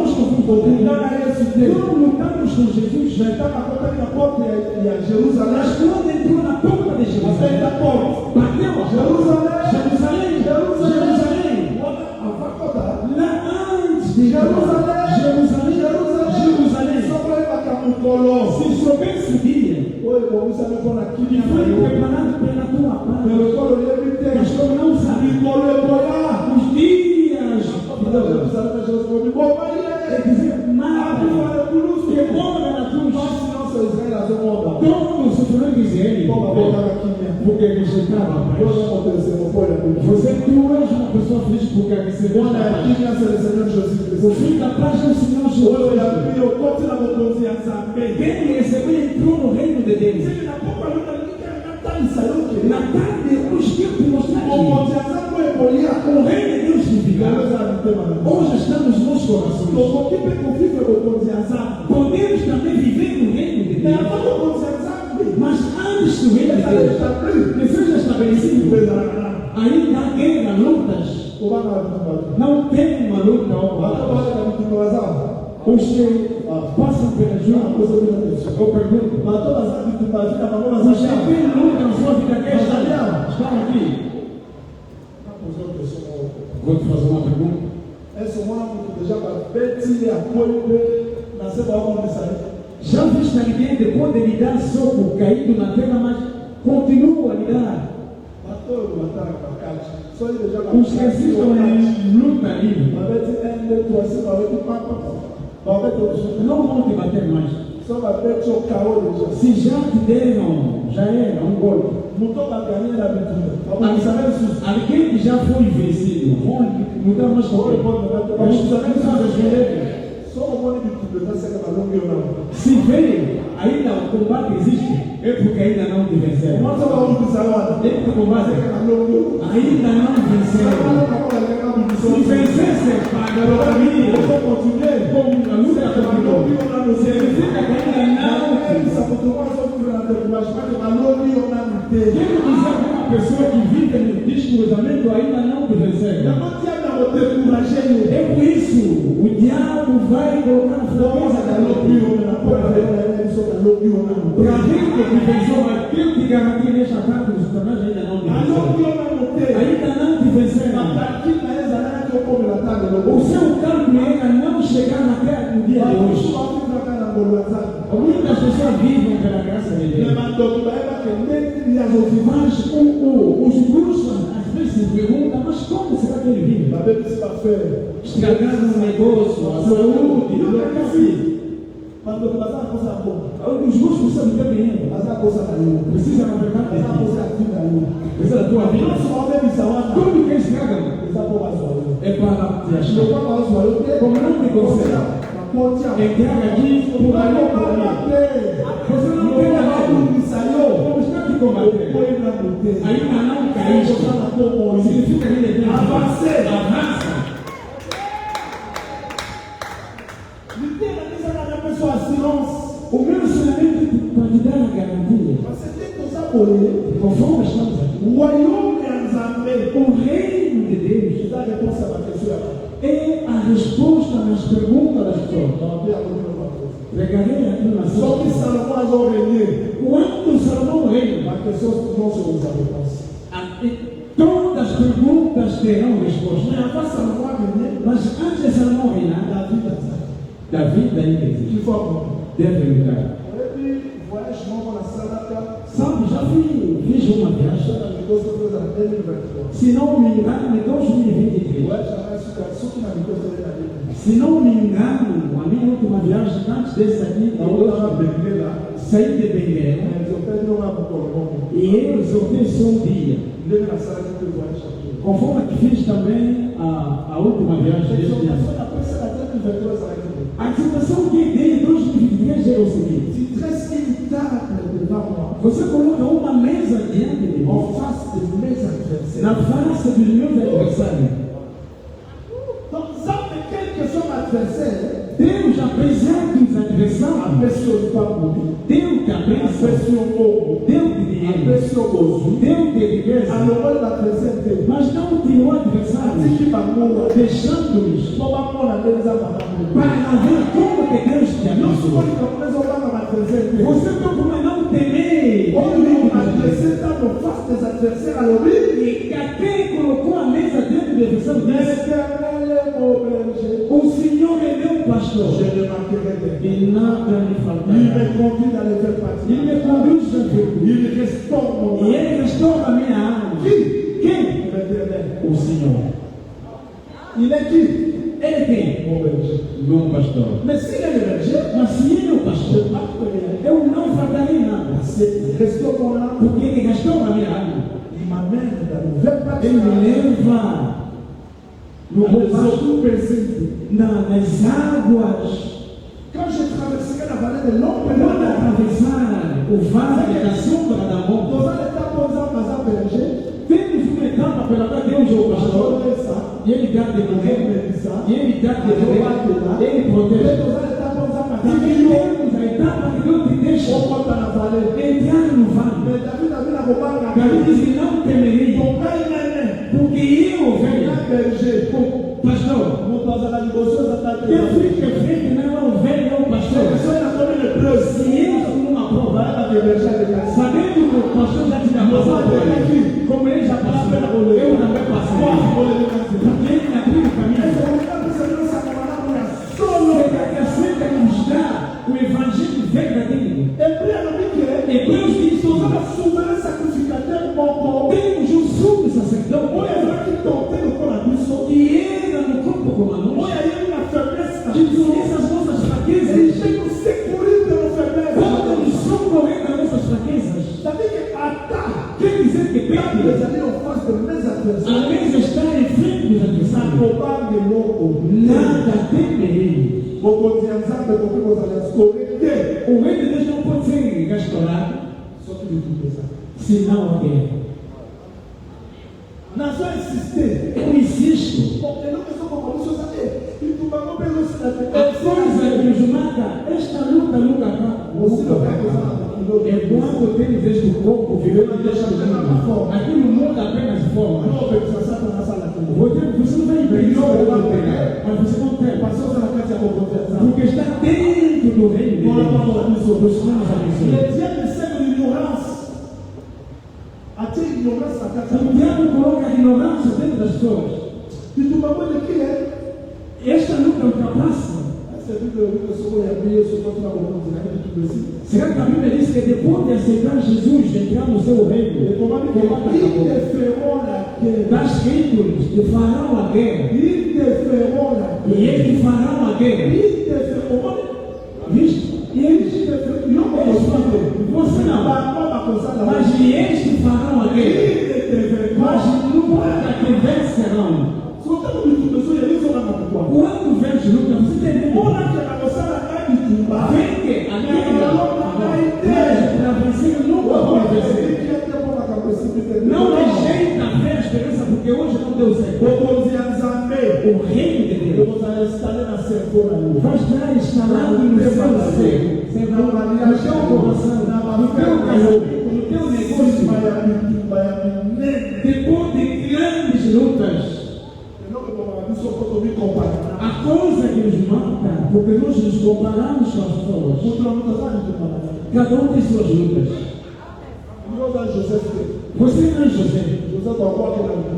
[SPEAKER 2] não lutamos com Jesus. Mas quando entrou na porta de Jerusalém, bateu Jerusalém. Lá antes de Jerusalém. Se soubesse o dia, que foi preparado pela tua parte, mas como não sabe, os dias é dizer, mas que mora na cruz, todo o sofrimento de Israel, porque rejeitava a paz. Você, tu és uma pessoa feliz porque recebeu a paz. O fim da paz é o Senhor Jesus. Quem recebeu entrou no reino de Deus. Na tarde, os tempos mostraram o reino de Deus significa. Hoje estamos nos corações. Podemos também viver no reino de Deus. Mas antes do reino de Deus, que seja estabelecido, ainda há guerra, lutas. Não tem uma luta os que passam pela junta, eu pergunto, os que têm luta na sua vida, quem estão aqui? Vou te fazer uma pergunta. Já viste alguém depois de lhe dar soco caído na terra, mas continua a lhe dar? Os que estão em luta livre não vão te bater mais. Se já te deram, já era um golpe. Alguém que já foi vencido, vão lutar mais com ele. Se vê, ainda o combate existe, é porque ainda não te venceram. Ainda não venceram. Se vencesse para a família, como a luta continua, significa que ainda não. Quero dizer que uma pessoa que vive no descruzamento ainda não te venceu. É por isso o diabo vai colocar força para aquilo que venceu, aquilo que garantiu neste ataque dos Satanás ainda não te venceu. Ainda não te venceu. O seu cálculo ainda não chegar na terra no dia de hoje. Muitas pessoas vivem pela graça de Deus. Mas os cristãos às vezes se perguntam, mas como será que ele vive? Estragando um negócio, a saúde, não é assim. Os justos precisam ter dinheiro. Precisa na verdade de ti. Precisa da tua vida. Tudo que estraga é para te achar. Como não te consegue. Entrega aqui por aí. Você não tem nada. Como está te combater? Ainda não caíste. Significa que ele avança. O meu ensinamento para te dar a garantia. Conforme estamos aqui. O reino de Deus é a resposta nas perguntas das pessoas. Pregarei aqui na sua. Quando Salomão reina, todas as perguntas terão resposta. Mas antes de Salomão reinar, Davi ainda existe. Deve lutar. Sabe, já fiz uma viagem. Se não me engano, em 2023. Se não me engano, a minha última viagem antes desse aqui, saí de Benguela. E eu exortei só um dia. Conforme que fiz também a última viagem desse ano. A situação que tem em 2023 é o seguinte: você coloca uma mesa diante de mim, na face dos meus adversários. Deus apresenta os adversários. Deus te abençoa. Deus te dinheiro. Deus te riqueza. Mas não tem o adversário deixando-os para ver como que Deus te abençoa. Você procura não temer. E até colocou a mesa dentro do adversário. O Senhor é meu pastor. E nada me faltará. Il me conduz a Deus. E Ele restaura a minha alma. Quem? O Senhor. Ele é quem? Meu pastor. Mas se ele é o pastor, eu não faltarei nada. Porque Ele restaura a minha alma. Ele me leva no rosto nas águas. Quando atravessar o vale da sombra da morte, temos uma etapa pela qual Deus é o pastor. E Ele dá de comer, e Ele dá de beber, Ele protege. E temos a etapa que Deus te deixa entrar no vale. Davi diz que não temeria, porque eu venho. Pastor, quem fica frente não é o velho, é o pastor. Se eu sou uma prova, sabendo que o pastor já tinha passado, como ele já passou, eu também passei. Porque ele abriu o caminho. Ele aceita nos dá o evangelho verdadeiro. Hebreus diz: temos um sumo sacerdote que era no corpo como a nós, que conhece as nossas fraquezas, pode nos socorrer nas nossas fraquezas. Quer dizer que Pedro, a mesa está em frente dos adversários, nada temerei. O rei de Deus não pode ser restaurado se não houver.
[SPEAKER 1] Nós vamos insister.
[SPEAKER 2] Eu insisto.
[SPEAKER 1] Porque não é só uma coisa, e tu vai não pegar esse daqui.
[SPEAKER 2] A coisa que nos mata, esta luta nunca acaba.
[SPEAKER 1] Você não vai usar aquilo.
[SPEAKER 2] É quando temos este corpo vivendo deste mundo. Aquilo muda apenas forma.
[SPEAKER 1] Não, pensa na sala aqui.
[SPEAKER 2] Você não vai impedir o que mas você não tem.
[SPEAKER 1] Passou na casa de conversa.
[SPEAKER 2] Porque está dentro do reino de Deus. Dos planos
[SPEAKER 1] Le
[SPEAKER 2] abençoados.
[SPEAKER 1] diable sème l'ignorance. Até ignorância na casa.
[SPEAKER 2] O diabo coloca a ignorância dentro das pessoas.
[SPEAKER 1] E tu vai ver que é.
[SPEAKER 2] Esta luta ultrapassa.
[SPEAKER 1] Essa Bíblia eu sou abrir, eu sou contra o mundo, né? Tudo assim.
[SPEAKER 2] Será que a Bíblia diz que depois de aceitar Jesus, entrar no seu reino, está escrito que farão a guerra. E eles farão a guerra. Visto? E eles não você não. Mas eles que farão a guerra. Mas não pode que vencerão. Quando vem de luta, você tem que vem que a guerra para vencer nunca vai vencer. Não rejeita a fé, a esperança, porque hoje não deu certo. O reino de Deus vai estar instalado no seu ser, no seu coração, no teu casamento, no teu negócio. Depois de grandes lutas, a coisa que nos mata, porque nós nos comparamos com as pessoas. Cada um tem suas lutas. Você não é José.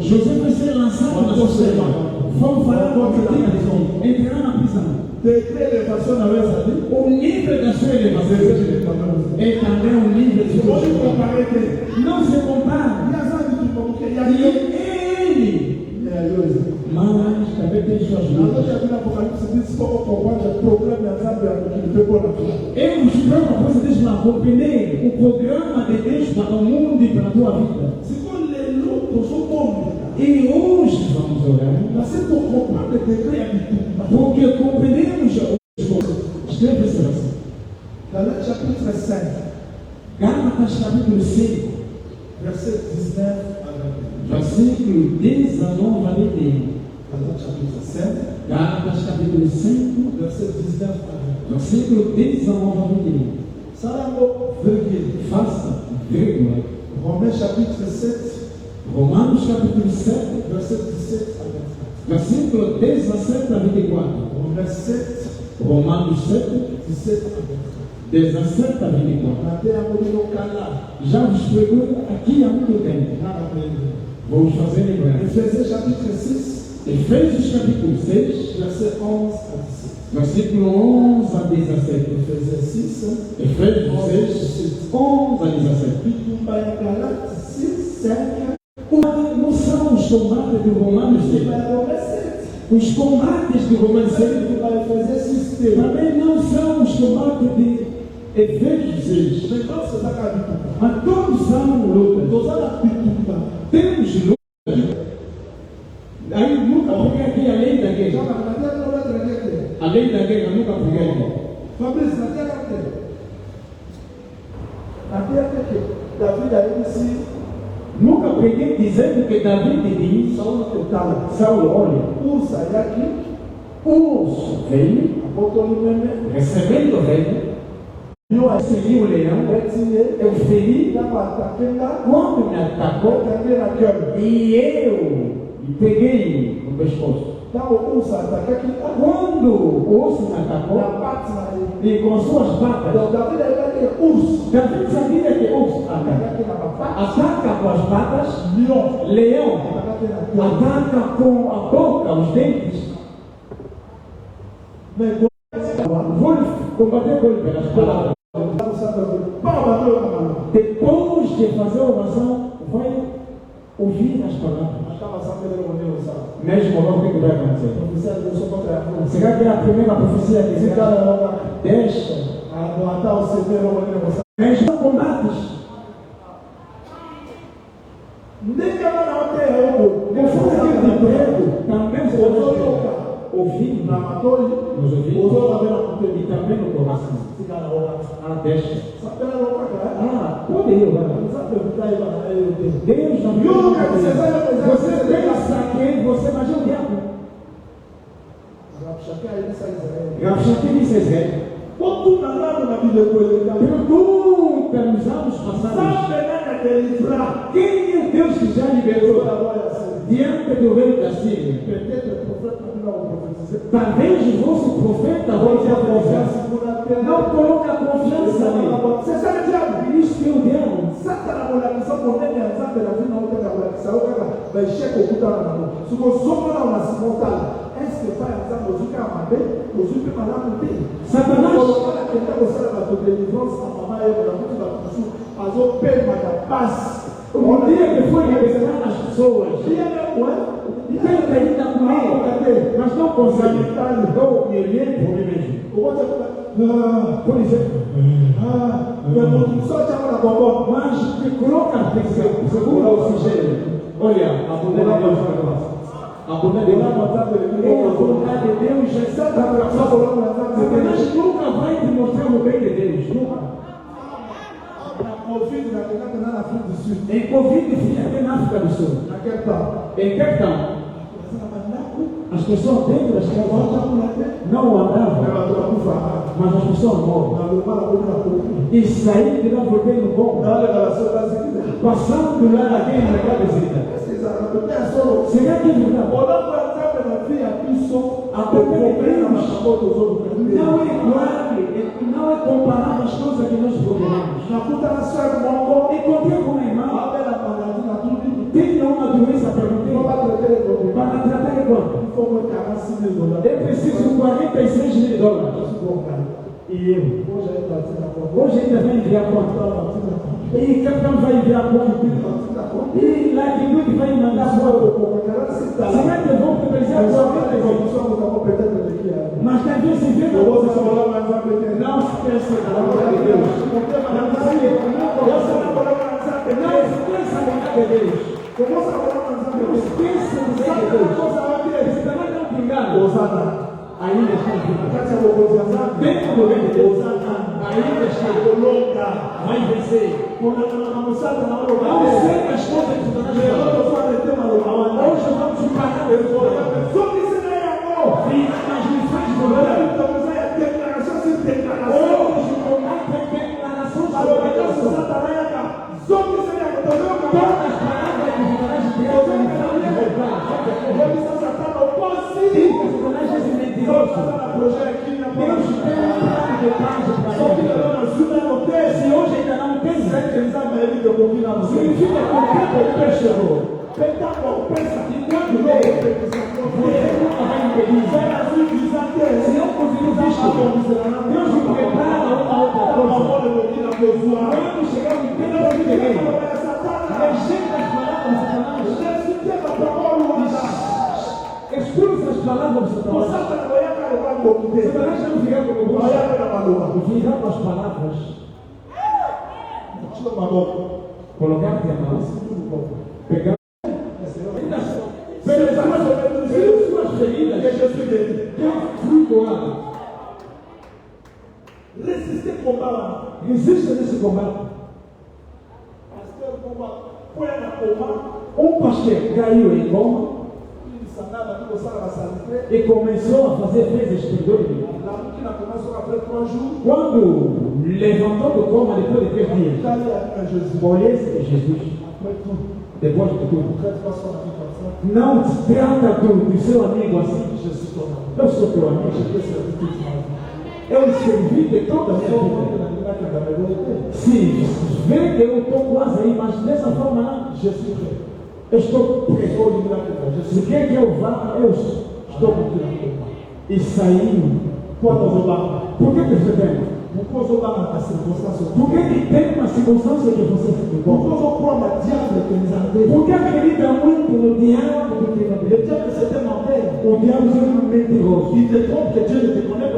[SPEAKER 2] José vai ser lançado na prisão. Vamos falar com a prisão. Entrará na prisão. O nível da sua elevação é também um nível de Deus. Não se compara. E ele. Mas também tem suas lutas. Eu os programas diz lá, compreender o programa de Deus para o mundo e para a tua vida. E hoje vamos orar. Porque compreendemos escreve essa oração. Gálatas capítulo 5, versículo 19 a 21. Gálatas capítulo 5, versículo 19 a 21. Faça vírgula.
[SPEAKER 1] Romains chapitre 7,
[SPEAKER 2] Romanos capítulo 7,
[SPEAKER 1] verset 17 à 24.
[SPEAKER 2] versículo 17 a 24.
[SPEAKER 1] Romains 7,
[SPEAKER 2] Romanos 7,
[SPEAKER 1] 17 à 24.
[SPEAKER 2] 17 a 24.
[SPEAKER 1] Na terra do Calá,
[SPEAKER 2] Já vos pregou aqui há muito tempo.
[SPEAKER 1] nada aprende.
[SPEAKER 2] Vamos fazer lembrar.
[SPEAKER 1] Efésiens chapitre 6,
[SPEAKER 2] Efésios capítulo 6,
[SPEAKER 1] verset 11 à 17.
[SPEAKER 2] versículo 11 a 17.
[SPEAKER 1] Efésiens 6,
[SPEAKER 2] Efésios 6, 11 a 17.
[SPEAKER 1] Pitumba e Galates 6, 7,
[SPEAKER 2] Não são os combates do Romanos 6. Os combates do Romanos 6 também não são os combates de Efésios 6. Mas todos são lutas. Temos lutas. Aí nunca peguei aqui além da guerra. Além da guerra, nunca peguei aqui.
[SPEAKER 1] Fabrício, na terra David aí disse,
[SPEAKER 2] Nunca peguei dizendo que David diz, Saulo, olha,
[SPEAKER 1] usa e aqui,
[SPEAKER 2] urso veio,
[SPEAKER 1] botou no meme,
[SPEAKER 2] recebendo o reino, eu segui o leão, eu feri, quando me atacou, e eu peguei o pescoço. Quando o urso me atacou, e com suas patas, David sabia que urso ataca com as patas, leão ataca com a boca, os dentes. Vou combater com ele pelas palavras. Depois de fazer a oração, vai ouvir as palavras. Mesmo logo o que vai acontecer? Será que é a primeira profecia que diz? Deixa. Mesmo combates. Eu fui aqui de emprego, também foi ouvir nos ouvidos e também no coração. Deixa. Pode ir, Deus não viu. Você pensa que você vai o diabo. Rabshakeh disse Israel. Pergunta nos anos passados. Quem é Deus que já libertou diante do rei da Síria? Talvez o vosso profeta não coloca confiança nele.
[SPEAKER 1] Você sabe diabo?
[SPEAKER 2] Isso é o diabo. O dia que foi revelar as pessoas, tenta ainda comigo, mas não consegue. Eu me oriento por mim mesmo. Por exemplo, mas que coloca segura o oxigênio. Olha, a bondade de Deus para nós. A bondade de Deus. A bondade de Deus é Satanás nunca vai te mostrar o bem de Deus. Nunca. Em Covid, até na África do Sul. Em Cape Town. As pessoas dentro das casas não andavam, mas as pessoas morrem. E sair de lá voltei no bom. Passando lá naquele mercado de visita. Será que é verdade? A boca de Deus não é igual, não é comparável às coisas que nós procuramos. Encontrei com uma irmã, tem uma doença, perguntei, para tratar de quanto? Eu preciso de $46.000. E eu? Hoje ainda vai enviar quanto? E Capitão vai enviar quanto? E lá que muito vai mandar quanto? Será que eu vou precisar de mas talvez se vê não esqueça da palavra de Deus. Não esqueça da palavra de Deus. Não esqueça do bem de Deus. Se também não pingar, ainda está dentro do bem de Deus. Ainda está. Vai vencer. Não sei as coisas que Satanás fala. Hoje vamos parar. Nas lições do governo. Hoje o momento é declaração sobre Deus. Todas as palavras que Satanás de Deus Satanás é mentiroso. Deus tem um plano de paz para ele. Se hoje ainda não tem, significa que o tempo perchegou. E quando veio, você nunca vai impedir. Se não conseguir isto, Deus me prepara uma outra coisa. Quando chegar o tempo que cheguei, rejeita as palavras de Satanás. Escuta as palavras de Satanás. Satanás não virá como Deus. Virá com as palavras. Colocar-te a mão. Pegar. Pelas suas feridas. Flutuado. Resista nesse combate. Um pastor caiu em coma e começou a fazer vezes por 2 dias. Quando levantou do coma depois de 3 dias, olhei Jesus. Depois de tudo, não trata do seu amigo assim. Eu sou teu amigo. Eu servi de toda a minha vida. Sim, vê que eu estou quase aí, mas dessa forma não. Eu estou preso. Se quer que eu vá, eu estou e saindo. Por que você tem? Por que tem uma circunstância que você ficou? Porque acredita muito no diabo. O diabo é um mentiroso.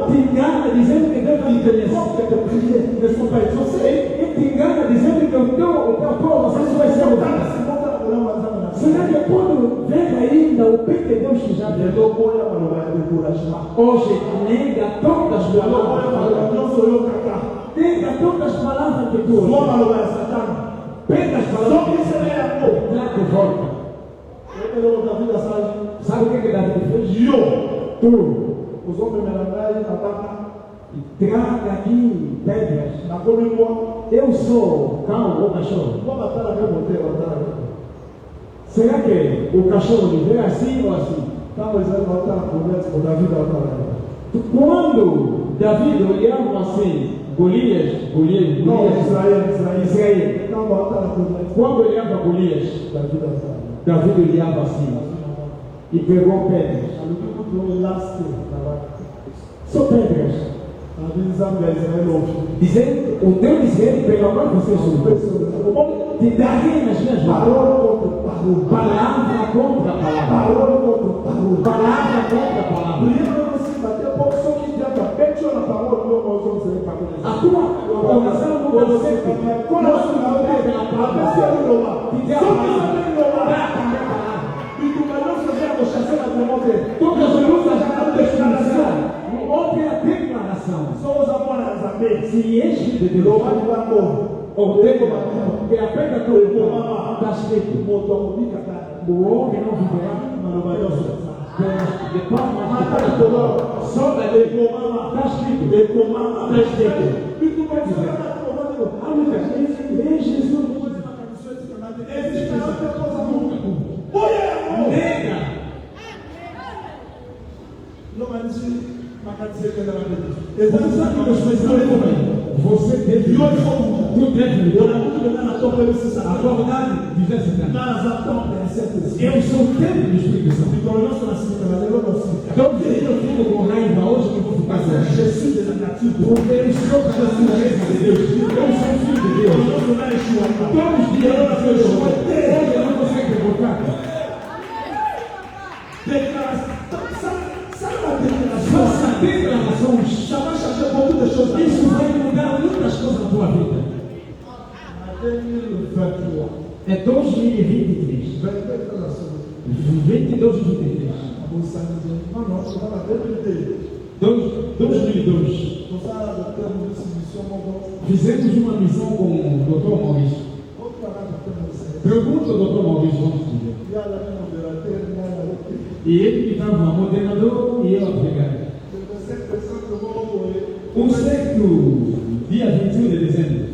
[SPEAKER 2] Te engana dizendo que Deus não te e te engana dizendo que o teu aprovação vai ser mudada. Será que quando vem ainda o bem de Deus que já deu, hoje nega todas as palavras? Nega todas as palavras que tu ouves. Pega as palavras. Dá de volta.
[SPEAKER 1] passagem.
[SPEAKER 2] Sabe o que Davi fez?
[SPEAKER 1] Yo!
[SPEAKER 2] Tu
[SPEAKER 1] Os homens me lembraram na barra.
[SPEAKER 2] traga aqui pedras.
[SPEAKER 1] Na Comembol.
[SPEAKER 2] Eu sou cão ou cachorro?
[SPEAKER 1] Vou matar a minha mulher, matar a minha.
[SPEAKER 2] Será que o cachorro lhe vê assim ou assim?
[SPEAKER 1] Estamos dizendo matar a mulher, o Davi da outra.
[SPEAKER 2] Quando Davi olhava assim, Golias,
[SPEAKER 1] Não, Israel.
[SPEAKER 2] Israel.
[SPEAKER 1] Então matar a mulher.
[SPEAKER 2] Quando olhava Golias,
[SPEAKER 1] Davi da outra.
[SPEAKER 2] Davi olhava assim e pegou pedras. Só pedras. Dizendo, o Deus de Israel, pelo amor de vocês, te daria nas minhas mãos. Palavra contra palavra. Palavra contra palavra. A tua oração não está sempre. Nosso Deus é pela palavra. Te dê a palavra. Todas as lutas já estão descansadas. Ouve a declaração. Se este de Deus, ou tem que aperta teu irmão, está escrito: o homem não viverá de pão, mas só da lei. Está escrito: está escrito. É Jesus. Nega. Você deve. Tu deve. A tua vontade dizer assim: eu sou o templo do Espírito Santo. Então, eu fico com raiva hoje que eu vou ficar com raiva. Porque eu sou a natureza de Deus. Eu sou filho de Deus. Todos os dias eu sou. Hoje eu não consigo voltar. Faça declarações. Isso vai mudar muitas coisas na tua vida. É 2023. 22 e 23. 2002. Fizemos uma missão com o Dr. Maurício. Pergunta ao Dr. Maurício, vamos dizer. E ele que estava moderador e eu a pregar. Um certo dia 21 de dezembro,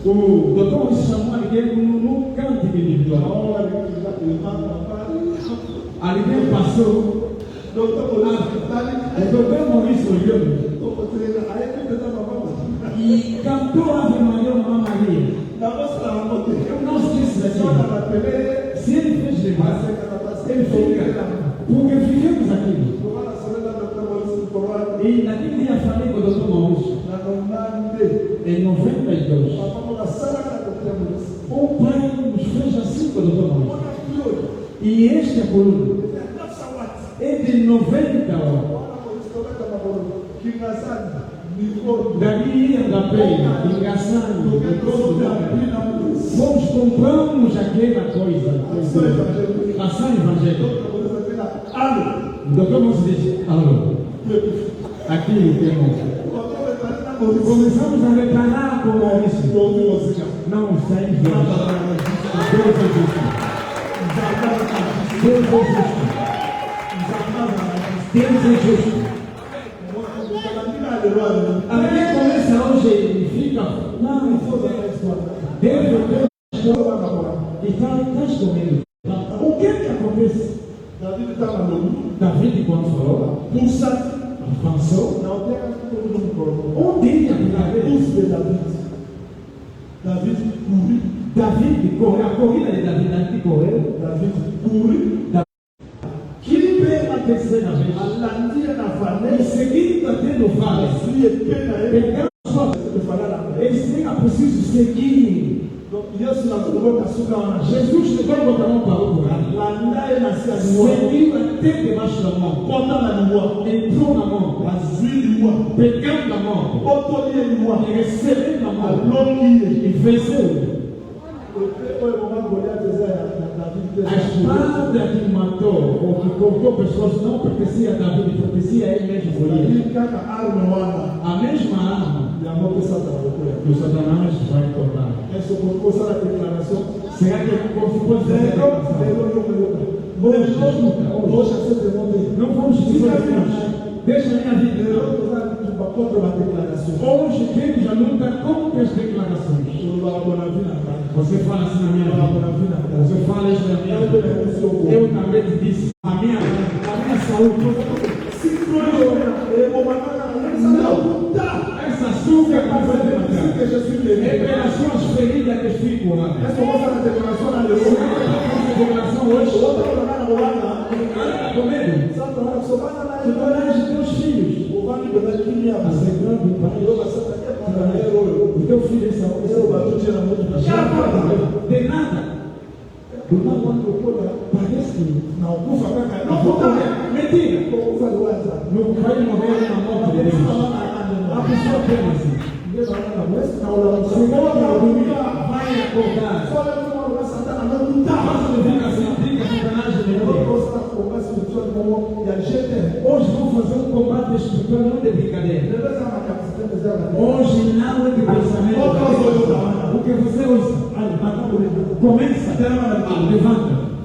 [SPEAKER 2] o doutor Maurício chamou alguém num cântico individual. Alguém passou. O doutor Maurício olhou e cantou a Ave Maria, Mamãe Maria. Eu não esqueço daquilo. Se ele fez lembrar, ele fica. Porque vivemos aquilo. E naquele dia falei com o doutor Maurício. Em 92. O pai nos fez assim com o doutor Maurício. E esta coluna é de 90 horas. Dali ia da pena, engaçando. Fomos, compramos aquela coisa. Ação evangélica. O doutor Maurício disse: alô, aquilo que é bom. Começamos a declarar com o Maurício. Não, saímos. Deus é justo. Deus é justo. Deus é justo. Alguém começa hoje e fica. Não, Deus está escolhendo. O que acontece? Davi, quando falou, avançou. Um dia, Davi correu. A corrida de Davi correu. Que pena a terceira vez. Em seguida, tendo vale, pegamos só. Ele era preciso seguir. Jesus chegou e botou a mão para o buraco. Seguiu até debaixo da mão. Entrou na mão. Pegando a mão. E recebendo a mão. E venceu. A espada que matou ou que cortou pessoas não pertencia a Davi, pertencia a ele mesmo. A mesma arma que o Satanás vai cortar. Será que eu pode fazer a declaração?
[SPEAKER 1] Hoje você pergunta,
[SPEAKER 2] Não vamos ficar deixa a minha vida.
[SPEAKER 1] contra uma declaração.
[SPEAKER 2] Hoje temos a luta contra as declarações. Você fala assim na minha vida. Você fala isso na minha vida. Eu também te disse. A minha saúde. Essa açúcar que você tem. É pelas suas feridas que fico lá. Essa declaração hoje. Com medo. Tu tornaste teus filhos. O teu filho de nada. Parece que não mentira. Não vai morrer na morte de Deus. A pessoa pensa. Segunda vai acordar. Hoje vamos fazer um combate espiritual, não de brincadeira. Hoje não é de pensamento. O que você usa? Começa. Levanta.